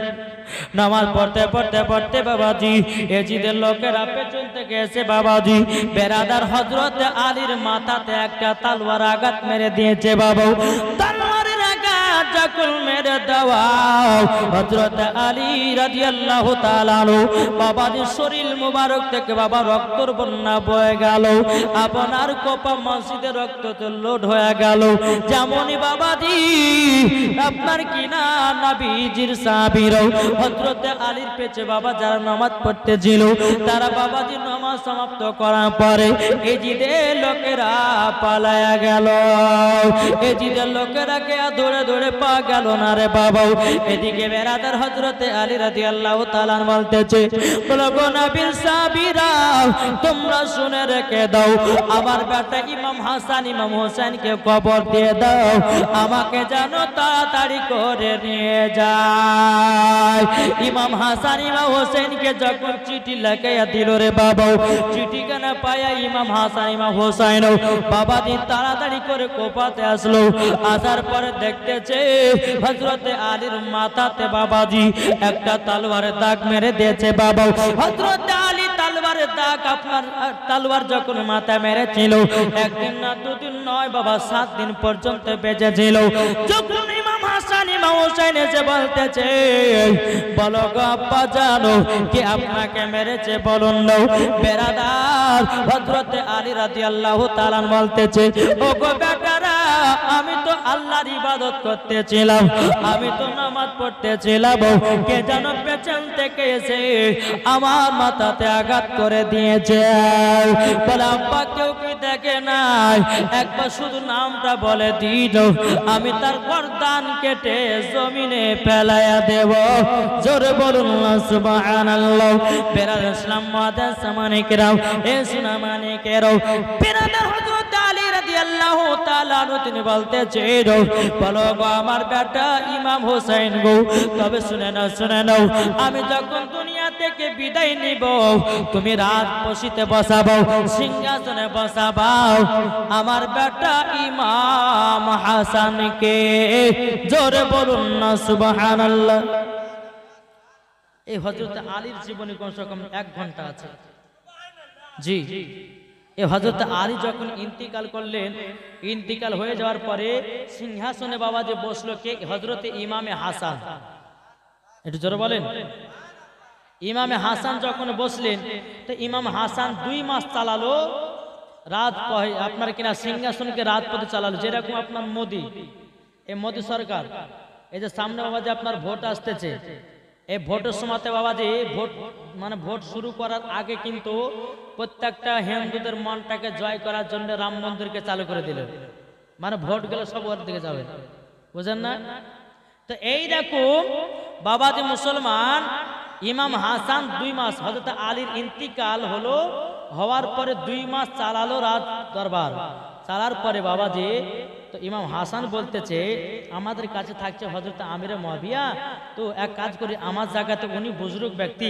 নামাজ পড়তে পড়তে পড়তে বাবাজি এজিদের লোকেরা পেছন থেকে এসে বাবাজি বেরাদার হযরত আলীর মাথাতে একটা তলোয়ার আঘাত মেরে দিয়েছে। বাবা তলোয়ারের আঘাত যখন মেরে দেওয়া হযরত আলী রাদিয়াল্লাহু তাআলা আনহু বাবাজির শরীর মুবারক থেকে বাবা রক্তর বন্যা বয়ে গেল। আপনার কোপা মসজিদে রক্ত লোড হয়ে গেল। যেমনই বাবাজি আপনার কিনা নবীজির সাহাবীরা হযরত আলীর পেছে বাবা যারা নামাজ পড়তে ছিল, তারা বাবাজি নামাজ সমাপ্ত করার পরে এজিদের লোকেরা পালায়া গেল। এজিদের লোকেরা কে ধরে ধরে পা গেল না রে বাবা। এদিকে বেরাদার হযরত আলী রাদিয়াল্লাহু তাআলা বলতেছে, বলো গো নবীর সাহাবীরা তোমরা শুনে রেখে দাও, আমার বেটা ইমাম হাসান ইমাম হোসেনকে খবর দিয়ে দাও, আমাকে জানো তাড়াতাড়ি করে নিয়ে যায়। ইমাম হাসান ইমাম হোসেনকে যখন চিঠি লাগাইয়া দিল রে বাবা, চিঠি কেনা পায়া ইমাম হাসান ইমাম হোসেন বাবাজি তাড়াতাড়ি করে কোপাতে আসলো। আসার পরে দেখতেছে হযরত আলীর মাথাতে বাবাজি একটা তলোয়ারে দাগ মেরে দিয়েছে। বাবা হযরত আলী তলোয়ার তলোয়ারের দাগ আপনার তলোয়ার যখন মাথা মেরেছিল একদিন না দুদিন নয় বাবা 7 দিন পর্যন্ত বেঁচেছিল। যখন ইমাম হাসান ইমাম হুসাইন এসে বলতেছে বলো গো আব্বা জানো কি আপনাকে মেরেছে বলুন না। বেরাদার হযরত আলী রাদিয়াল্লাহু তাআলা বলতেছে ও গো বেটারা আমি তো আল্লাহর ইবাদত করতেছিলাম, আমি তো নামাজ পড়তেছিলাম, কে যেন পেছন থেকে এসে আমার মাথাতে আঘাত করে দিয়েছে। বলে আব্বা কেউ কি দেখে নাই, একবার শুধু নামটা বলে দিন আমি তার গর্দান কেটে জমিনে ফেলাইয়া দেব। জোরে বলুন সুবহানাল্লাহ। বেরাদার ইসলাম মুআদ্দাস সামানে কেরাম এ সুনা মানে কেরাম বেরাদার হযরত আলী রাদিয়াল্লাহু তাআলা তিনি বলতেছে বলো গো আমার বেটা ইমাম হোসেন গো, তবে শুনে নাও আমি যখন দুনিয়া থেকে বিদায় নিব তুমি রাত বসিতে বসাবো, সিংহাসনে বসাবাও আমার বেটা ইমাম হাসানকে। জোরে বলুন না সুবহানাল্লাহ। এই হযরত আলীর জীবনে কমসে কম 1 ঘন্টা আছে। জি এই হযরত আলী যখন ইন্তিকাল করলেন, ইন্তিকাল হয়ে যাওয়ার পরে সিংহাসনে বাবা যে বসলো কে? হযরত ইমামে হাসান। একটু জোরে বলেন। ইমামে হাসান যখন বসলেন তো ইমাম হাসান 2 মাস চালালো রাত আপনার কিনা সিংহাসনকে রাত পথে চালালো। যেরকম আপনার মোদি, এই মোদি সরকার, এই যে সামনে বাবা যে আপনার ভোট আসতেছে, এই ভোটের সময়তে বাবা যে ভোট শুরু করার আগে কিন্তু প্রত্যেকটা হিন্দুদের মনটাকে জয় করার জন্য রাম মন্দিরকে চালু করে দিল। ভোট গেলে সব ওর দিকে যাবে, বুঝেন না? তো এই দেখুন বাবা যে মুসলমান ইমাম হাসান 2 মাস হযরত আলীর ইন্তিকাল হলো, হওয়ার পরে 2 মাস চালালো রাত দরবার। চালার পরে বাবা যে তো ইমাম হাসান বলতেছে আমাদের কাছে থাকছে হযরত আমিরে মুয়াবিয়া, তো এক কাজ করি আমার জায়গাতে উনি বুজুর্গ ব্যক্তি,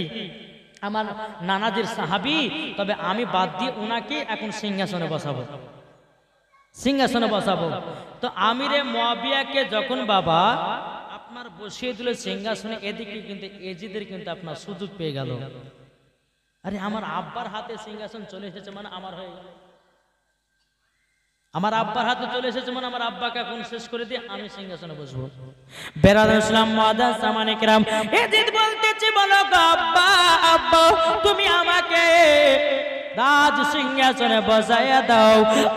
আমার নানাজির সাহাবী, তবে আমি বাদ দিয়ে উনাকে এখন সিংহাসনে বসাবো, সিংহাসনে বসাবো। তো আমিরে মুয়াবিয়াকে যখন বাবা আপনার বসিয়ে দিল সিংহাসনে, এদিকে কিন্তু এজিদের কিন্তু আপনার সুযোগ পেয়ে গেল। আরে আমার আব্বার হাতে সিংহাসন চলে এসেছে আমার হয়ে গেল, আমার আব্বার হাতে চলে এসেছে আমার আব্বাকে এখন শেষ করে দিয়ে আমি সিংহাসনে বসবো। বেরাদার ইসলাম মুআদ্দাস সামানে কেরাম এজিদ বলতেছে বলো গো আব্বা, আব্বা তুমি আমাকে রাজ সিংহাসনে বসাইয়া দাও,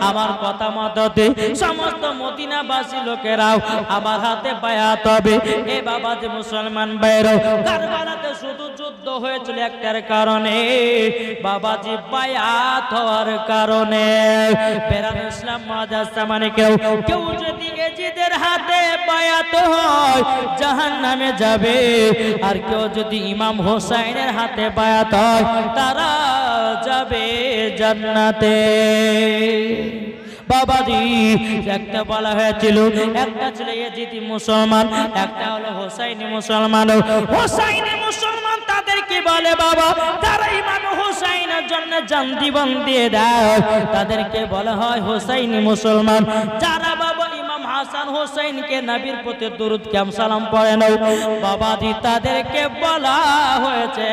আমার কথা মততে সমস্ত মদিনাবাসী লোকেরাও আমার হাতে বায়াত হবে। এ বাবা যে মুসলমান ভাইরাও কারবালাতে শুধু যুদ্ধ হয়েছিল একটার কারণে, বাবাজি বায়াত হওয়ার কারণে। বেরাদার ইসলাম মুআদ্দাস সামানে কেউ যদি এজিদের হাতে বায়াত হয় জাহান্নামে যাবে, আর কেউ যদি ইমাম হোসাইনের হাতে বায়াত হয় তারা যাবে জান্নাতে। বাবাজি একটা বলা হয়েছিল একটা ছিল এজিদি মুসলমান, একটা হলো হোসাইনি মুসলমান। হোসাইনি মুসলমান তাদেরকে বলে বাবা তারা ইমাম হোসাইনের জন্য জান জীবন দিয়ে দেয়, তাদেরকে বলা হয় হোসাইনি মুসলমান। যারা বাবা ইমাম হাসান হোসেনকে নবীর প্রতি দরুদ কাম সালাম পড়ে নাও বাবাজি তাদেরকে বলা হয়েছে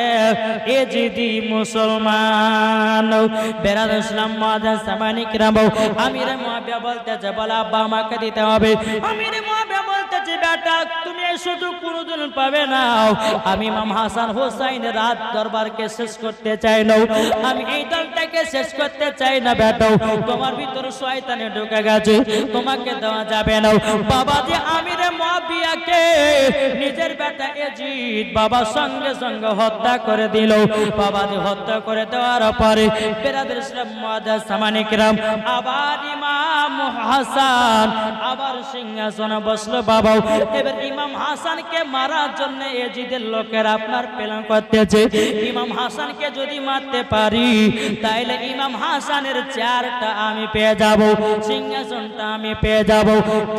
এজিদি মুসলমান। বেরাদার ইসলাম মুআদ্দাস সামানে কেরাম আমিরে মুয়াবিয়া বলতেছে বলা আব্বা আমাকে দিতে হবে। আমিরে মুয়াবিয়া বলতেছে বেটা তুমি এই সুযোগ কোনোদিন পাবে না, আমি ইমাম হাসান হোসেনের রাত দরবারকে শেষ করতে চাই না, আমি এই দলটাকে শেষ করতে চাই না বেটা, তোমার ভিতরে শয়তানে ঢুকে গেছে, তোমাকে দেওয়া যাবে না। বাবাজি আমিরে মুয়াবিয়াকে নিজের বেটা এজিদ বাবা সঙ্গে সঙ্গে হত্যা করে দিল। বাবাজি হত্যা করে দেওয়ার পরে বেরাদার ইসলাম মুআদ্দাস সামানে কেরাম আবার ইমাম হাসান আবার সিংহাসনে বসলো বাবা। এবার ইমাম হাসানকে মারার জন্য এজিদের লোকের আপনার প্ল্যান করতেছে, ইমাম হাসানকে যদি মারতে পারি তাইলে ইমাম হাসানের চেয়ারটা আমি পেয়ে যাব, সিংহাসনটা আমি পেয়ে যাব।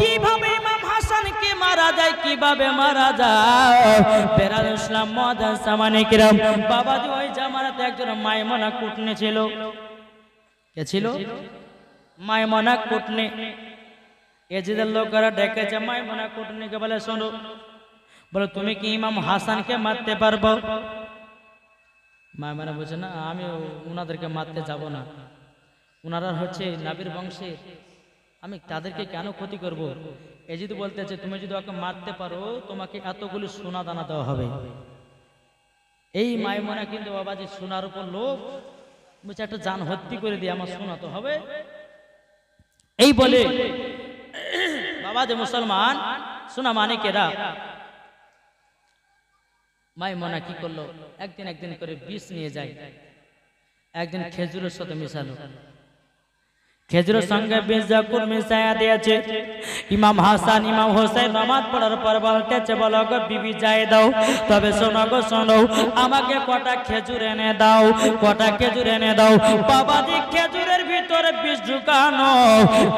কিভাবে ইমাম হাসানকে মারা যায়, কিভাবে মারা যায়? বেরাদার ইসলাম মুআদ্দাস সামানে কেরাম বাবাজি ওই জামানাতে একজন মাইমুনা কুটনি ছিল। কে ছিল? মাইমুনা কুটনি। এজিদের লোকেরা ডেকেছে মাইমুনা কুটনিকে, বলে শোনো, বলে তুমি কি ইমাম হাসানকে মারতে পারবো? মায়মনা বলছে না, আমি উনাদেরকে মারতে যাব না, উনারা হচ্ছে নবীর বংশে, আমি তাদেরকে কেন ক্ষতি করব। এই যদি বলতেছে তুমি যদি ওকে মারতে পারো তোমাকে এতগুলি সোনা দানা দেওয়া হবে। এই মায়মনা কিন্তু বাবাজি সোনার উপর লোভ, বলছে একটা জান হত্যা করে দিয়ে আমার সোনা তো হবে। এই বলে বাবাজি মুসলমান সোনা মানিকেরা মায়মনা কি করলো, একদিন করে বিষ নিয়ে যায়। একদিন খেজুরের সাথে মিশালো, খেজুরের সঙ্গে বিষ যখন মিশাইয়া দিয়েছে, ইমাম হাসান ইমাম হোসেন নামাজ পড়ার পর বলতেছে, বলো গো বিবি যাই দাও, তবে শোনো গো শোনো, আমাকে কটা খেজুর এনে দাও, কটা খেজুর এনে দাও। বাবাজি খেজুরের ভিতরে বিষ ঢুকানো।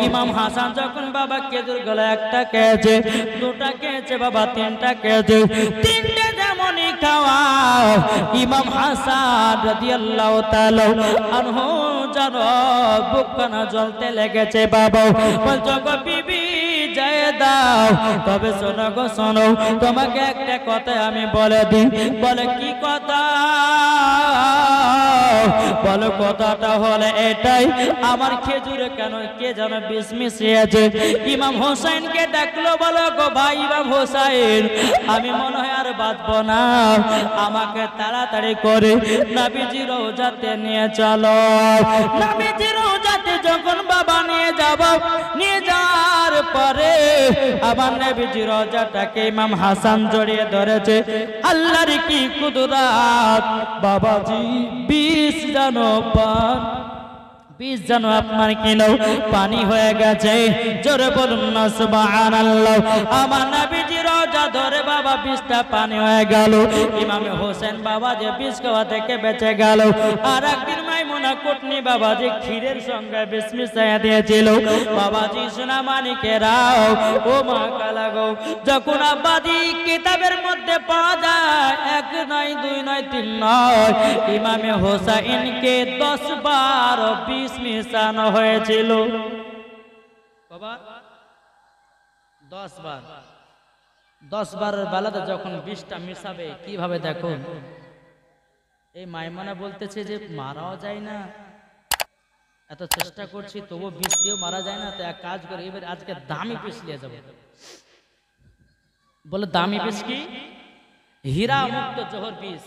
ইমাম হাসান যখন বাবা খেজুর গুলো একটা খেয়েছে, দুটা খেয়েছে, বাবা তিনটা খেয়েছে, তিনটে যেমনই খাওয়া ইমাম হাসান রাদিয়াল্লাহু তাআলা আনহু জানো বুকখানা জ্বলতে লেগেছে। বাবা বলছো গো বিবি যাই দাও, তবে শোনো গো শোনো, তোমাকে একটা কথা আমি বলে দিই। বলে কি কথা? বলো কথাটা হলে এটাই, আমার খেজুরে কেন কে যেন বিষ মিশিয়েছে। ইমাম হোসেনকে ডাকলো, বলো গো ভাই ইমাম হোসেন, আমি মনে হয় আর বাঁচবো না, আমাকে তাড়াতাড়ি করে নবীজি রওজাতে নিয়ে চলো। নবীজি রওজাতে যখন বাবা নিয়ে যাব, নিয়ে যাওয়ার পরে আমার নবীজি রওজাটাকে ইমাম হাসান জড়িয়ে ধরেছে। আল্লাহর কি কুদরত, বাবাজি বিষ জানো পান, বিষ জানো আপনার কিলো পানি হয়ে গেছে। জোরে বলুন না সুবহানাল্লাহ। আমার নবীজি রওজা ধরে বাবা বিষটা পানি হয়ে গেল। ইমাম হোসেন বাবা যে বিষ খাওয়া থেকে বেঁচে গেল। আর একদিন মাইমুনা কুটনি বাবা যে ক্ষীরের সঙ্গে বিষ মিশিয়ে দিয়েছিল। বাবাজি সোনা মানিকেরাও ও মা কালা গো, যখন আব্বাজি কিতাবের মধ্যে পাওয়া যায়, এক নয় দুই নয় তিন নয়, ইমামে হোসেনকে 10-12 বিষ মিশানো হয়েছিল। বাবা 10 বার, 10 বারের বেলাতে যখন বিষটা মিশাবে কিভাবে দেখুন। এই মাইমনা বলতেছে যে মারাও যায় না, এত চেষ্টা করছি তবু বিষ দিয়েও মারা যায় না, তো এক কাজ করে এবার আজকে দামি বিষ নিয়ে যাবো। বলে দামি বিষ কি? হীরা মুক্ত জহর বিষ।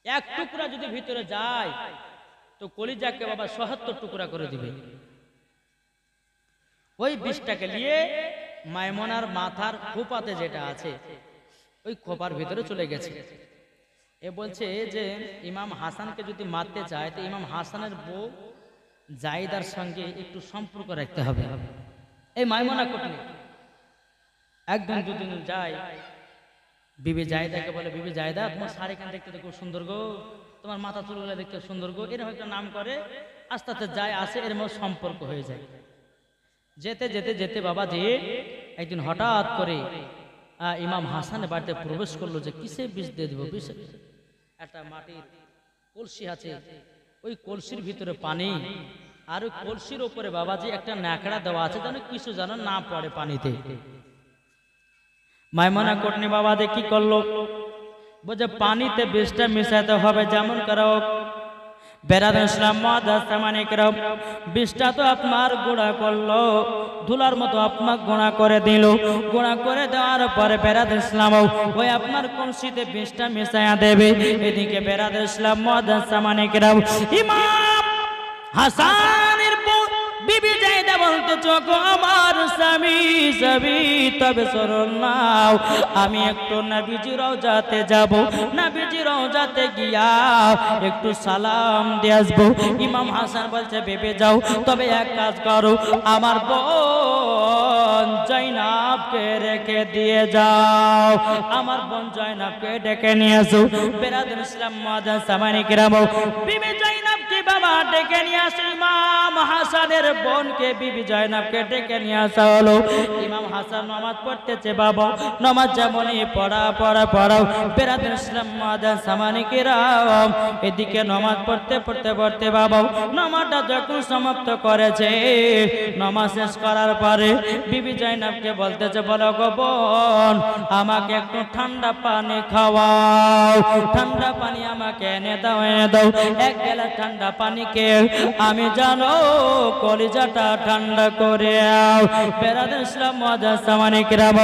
এক টুকরা যদি ভিতরে যায় তো কলিজাকে বাবা ৭৭ টুকরা করে দিবে। ওই বিষটাকে নিয়ে মাইমনার মাথার খোপাতে যেটা আছে ওই খোপার ভিতরে চলে গেছে। এ বলছে যে ইমাম হাসানকে যদি মারতে চায় তো ইমাম হাসানের বউ জাইদার সঙ্গে একটু সম্পর্ক রাখতে হবে। এই মাইমনা কুটনি একদিন দুদিন যায়, বিবি জায়দাকে বলে, বিবি জায়দা তোমার শাড়ি কান দেখতে খুব সুন্দর গো, তোমার মাথা চুলগুলো দেখতে সুন্দর গো, এরকম একটা নাম করে আস্তে আস্তে যায় আসে, এর মধ্যে সম্পর্ক হয়ে যায়। যেতে যেতে যেতে বাবা যে একদিন হঠাৎ করে ইমাম হাসানের বাড়িতে প্রবেশ করলো যে কিসে বিষ দিয়ে দেবো। বিষ একটা মাটির কলসি আছে, ওই কলসির ভিতরে পানি, আর ওই কলসির ওপরে বাবাজি একটা ন্যাকড়া দেওয়া আছে যেন কিছু যেন না পড়ে পানিতে। মাইমনা কুটনি বাবা যে কি করলো, বলছে পানিতে বিষটা মিশাতে হবে যেমন করো। বেরাদুল ইসলাম মাদাসামানিকরাম বিষটা তো আপনার গুঁড়া করলো, ধুলার মতো আপনার গুঁড়া করে দিল। গুঁড়া করে দেওয়ার পরে বেরাদুল ইসলাম ওই আপনার কলসিতে বিষটা মিশাইয়া দেবে। এদিকে বেরাদুল ইসলাম মাদাসামানিকরাম ইমাম হাসানের বিবি জায়দা বলতে চোখো আমার স্বামী স্বামী, তবে শরণ নাও, আমি একটু নবীজি রওজাতে যাব, নবীজি রওজাতে গিয়া একটু সালাম দিয়ে আসবো। ইমাম হাসান বলছে বেবে যাও, তবে এক কাজ করো, আমার বোন জয়নাবকে রেখে দিয়ে যাও, আমার বোন জয়নাবকে ডেকে নিয়ে আসো। বেরাদুল ইসলাম মাদাসামানিকরাম বিবি জয়নাবকে বাবা ডেকে নিয়ে আসে ইমাম হাসানের বোনকে বিবি জয়নাবকে ডেকে নিয়ে আসা হলো। ইমাম হাসান নামাজ পড়তেছে বাবা, নামাজ যেমনই পড়াও বেরাদুল ইসলাম মাদান সামানিকেরাম, এদিকে নামাজ পড়তে বাবা নামাজটা যখন সমাপ্ত করেছে, নামাজ শেষ করার পরে বিবি জয়নাবকে বলতেছে, বলো গো বোন, আমাকে একটু ঠান্ডা পানি খাওয়াও, ঠান্ডা পানি আমাকে এনে দাও। এক গ্লাস ঠান্ডা পানিকে আমি জানো কলিজাটা ঠান্ডা করে বেরাদুল ইসলাম মাদান সামানিকেরাম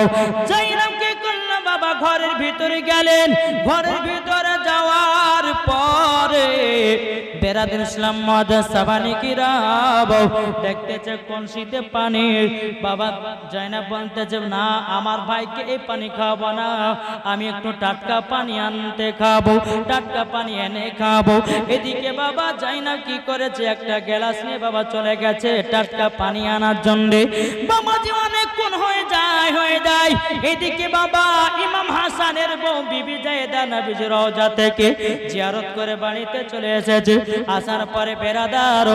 জয়নাবকে করলেন বাবা ঘরের ভিতরে গেলেন। ঘরের ভিতরে যাওয়ার পরে বেরাদুল ইসলাম মাদান সামানিকেরাম দেখতেছে কলসিতে পানি। বাবা জয়নাব বলতেছে, না আমার ভাইকে এই পানি খাবো না, আমি একটু টাটকা পানি আনতে খাবো, টাটকা পানি এনে খাবো। এদিকে বাবা জয়নাব কি করেছে, একটা গ্লাস নিয়ে বাবা চলে গেছে টাটকা পানি আনার জন্য। বাবা যে অনেকক্ষণ হয়ে যায়। এদিকে বাবা ইমাম হাসানের বউ বিবি জায়েদা নবীজির রওজা থেকে জিয়ারত করে বাড়িতে চলে এসেছে। আসার পরে বেরাদার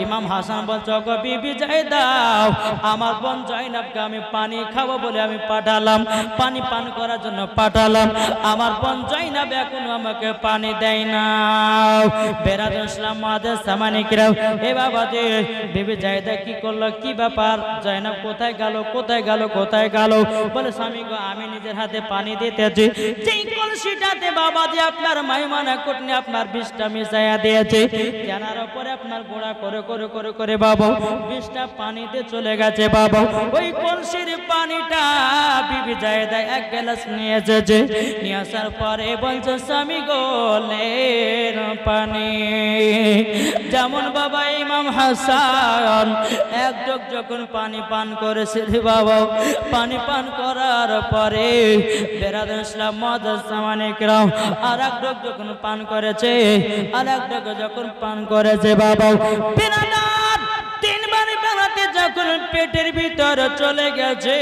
ইমাম হাসান বলছে, গো বিবি জায়েদা, আমার বোন জয়নাবকে আমি পানি খাবো বলে আমি পাঠালাম, পানি পান করার জন্য পাঠালাম, আমার বোন জয়নাব এখন আমাকে পানি দেয় না। বেরাদুল ইসলাম মাদান সামানিকেরাম এ বাবা যে বিবি জায়েদা কি করলো, কি ব্যাপার, জয়নাব কোথায় গেল? বলে স্বামী গো, আমি নিজের হাতে পানি দিতেছি, যেই কলসিটাতে বাবা যে আপনার মাইমানা কুটনি আপনার বিষটা মিশাইয়া দিয়েছে, জানার উপরে আপনার গোড়া করে বাবা বিষটা পানিতে চলে গেছে। বাবা ওই কলসির পানিটা বিবি জায়েদা এক গ্লাস নিয়ে এসেছে, নিয়ে আসার পরে বলছে, স্বামী গো লেন পানি। যেমন বাবা ইমাম হাসান এক ঢোক যখন পানি পান করেছে বাবা, পানি পান করার পরে বেরাদুল ইসলাম মাদান সামানিকেরাম আর এক ঢোক যখন পান করেছে, আর এক ঢোক যখন পান করেছে বাবা, বেরাদার তিনবার বেড়াতে যখন পেটের ভিতরে চলে গেছে,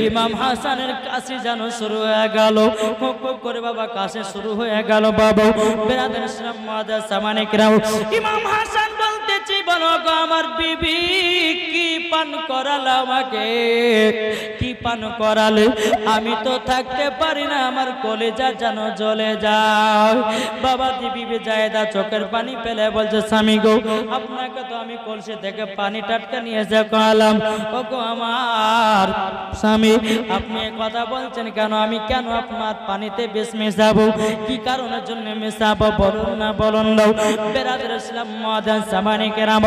ইমাম হাসানের কাশি যেন শুরু হয়ে গেল, খুব করে বাবা কাশি শুরু হয়ে গেল। বাবা বেরাদুল ইসলাম মাদান সামানিকেরাম ইমাম হাসান বলতেছি, বলো গো আমার বিবি কি পান করালে, আমাকে কি পান করালে, আমি তো থাকতে পারি না, আমার কলিজা যেন জ্বলে যায়। বাবা বিবি জায়েদা চোখের পানি ফেলে বলছে, স্বামী গো আপনাকে তো আমি কলসি থেকে পানি টাটকা নিয়ে এসে খাওয়ালাম, ও গো আমার স্বামী আপনি কথা বলছেন কেন, আমি কেন আপনার পানিতে বিষ মেশাবো, কি কারণের জন্য মেশাবো বলুন না। বেরাদুল ইসলাম মাদান সামানিকেরাম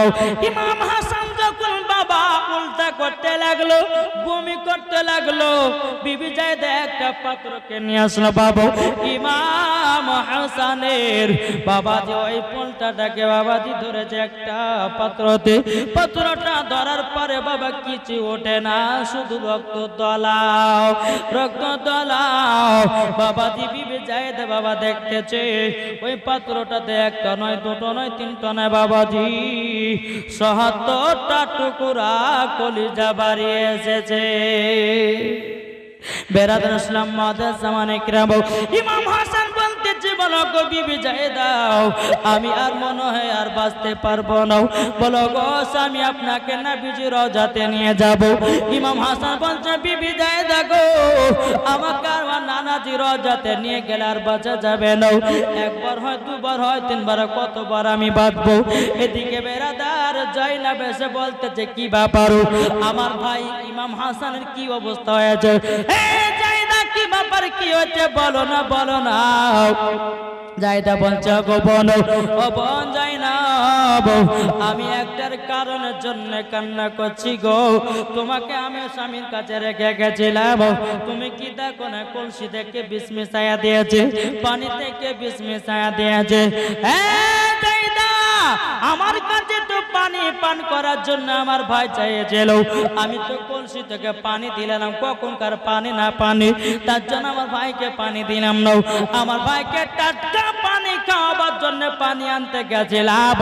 ইমাম হাসান যখন বাবা উল্টা করতে লাগলো, বমি করতে লাগলো, বিবি জায়েদা একটা পাত্রকে নিয়ে আসলো। বাবা ইমাম হাসানের বাবাজি ওই পোলটাটাকে বাবাজি ধরেছে একটা পাত্রতে, পাত্রটা ধরার পরে বাবা কিছু ওঠে না, শুধু রক্ত দলাও। বাবাজি বিবি জায়েদা বাবা দেখতেছে ওই পাত্রটাতে একটা নয়, দুটো নয়, তিনটা নয়, বাবাজি ৭০টা টুকরা কলিজা বাড়িয়ে এসেছে। বেরাদুল ইসলাম মাদান সামানিকেরাম ইমাম হাসান বলতেছে, বলো গো বিবি জায়েদা, আমি আর মনে হয় আর বাঁচতে পারবো না, বলো গো স্বামী আপনাকে নবীজির রওজাতে নিয়ে যাব। ইমাম হাসান বলছে, বিবি জায়েদা গো আমাকে আর নানাজির রওজাতে নিয়ে গেলে আর বাঁচা যাবে না, একবার হয়, দুবার হয়, তিনবার, কতবার আমি বাঁচবো। এদিকে বেরাদার জয়নাব এসে বলতেছে, কি ব্যাপার আমার ভাই ইমাম হাসানের কি অবস্থা হয়েছে, জায়েদা কি ব্যাপার, কি হচ্ছে বলো না। জায়েদা বলছে, গো বোন, ও বোন জয়নাব, আমি একটার কারণের জন্য কান্না করছি গো, তোমাকে আমি স্বামীর কাছে রেখে গেছিলাম, তুমি কি দেখো না কলসি থেকে বিষ মিশাইয়া দিয়েছে, পানি থেকে বিষ মিশাইয়া দিয়েছে। আমার কাছে তো পানি পান করার জন্য আমার ভাই চাইছিল, আমি তো কলসি থেকে পানি দিলাম, কখনকার পানি না পানি, তার জন্য আমার ভাইকে পানি দিলাম না, আমার ভাইকে টাটকা পানি খাওয়াবার জন্য পানি আনতে গেছিলাম,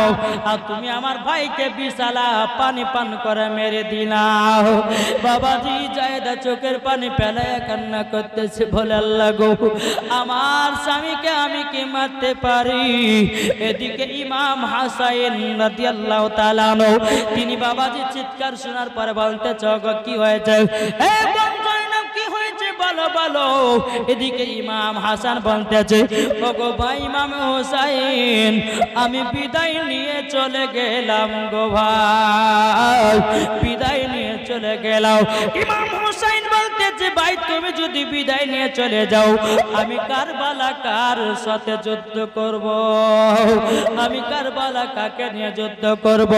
আর তুমি আমার ভাইকে বিশালা পানি পান করে মেরে দিলাম। বাবাজি জায়েদা চোখের পানি ফেলে কান্না করতেছে, বলে আল্লাহ গো আমার স্বামীকে আমি কি মারতে পারি। এদিকে ইমাম হাসান হুসাইন রাদিয়াল্লাহু তাআলা আনহু তিনি বাবাজি চিৎকার শোনার পরে বলতে চগো কি হয়েছে এ বোন জয়নাব কি হয়েছে বলো বলো এদিকে ইমাম হাসান বলতেছে ওগো ভাই ইমাম হুসাইন আমি বিদায় নিয়ে চলে গেলাম গো ভাই বিদায় নিয়ে চলে গেলাম ইমাম হুসাইন বলতেছে ভাই তুমি যদি বিদায় নিয়ে চলে যাও আমি কারবালা কার সাথে যুদ্ধ করব আমি কারবালা কাকে নিয়ে যুদ্ধ করব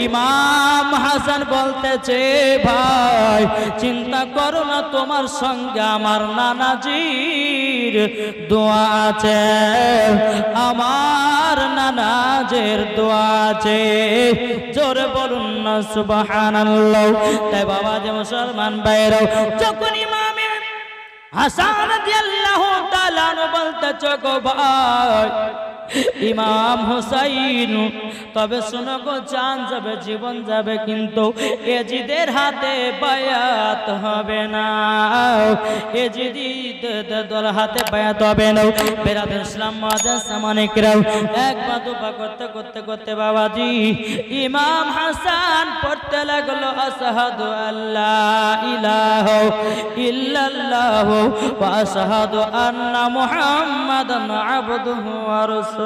ইমাম হাসান বলতেছে ভাই চিন্তা করো না তোমার সঙ্গে আমার নানাজির দোয়া আছে আমার নানাজের দোয়া আছে জোরে বলুন না সুবহানাল্লাহ তাই বাবা যে মুসলমান ভাইরাও যখন ইমাম হাসান রাদিয়াল্লাহু তাআলা আনহু বলতেছে গো ভাই ইমাম হুসাইন তবে শোনো গো জান যাবে জীবন যাবে কিন্তু এজিদের হাতে বায়াত হবে না এজিদের হাতে বায়াত হবে না বেরাদের ইসলাম মাদার সামানিকরাও একবার দুপা করতে করতে করতে বাবাজি ইমাম হাসান পড়তে লাগলো আশহাদু আল্লা ইলাহা ইল্লাল্লাহ ওয়া আশহাদু আন্না মুহাম্মাদান আবদুহু ওয়া রাসূলুহু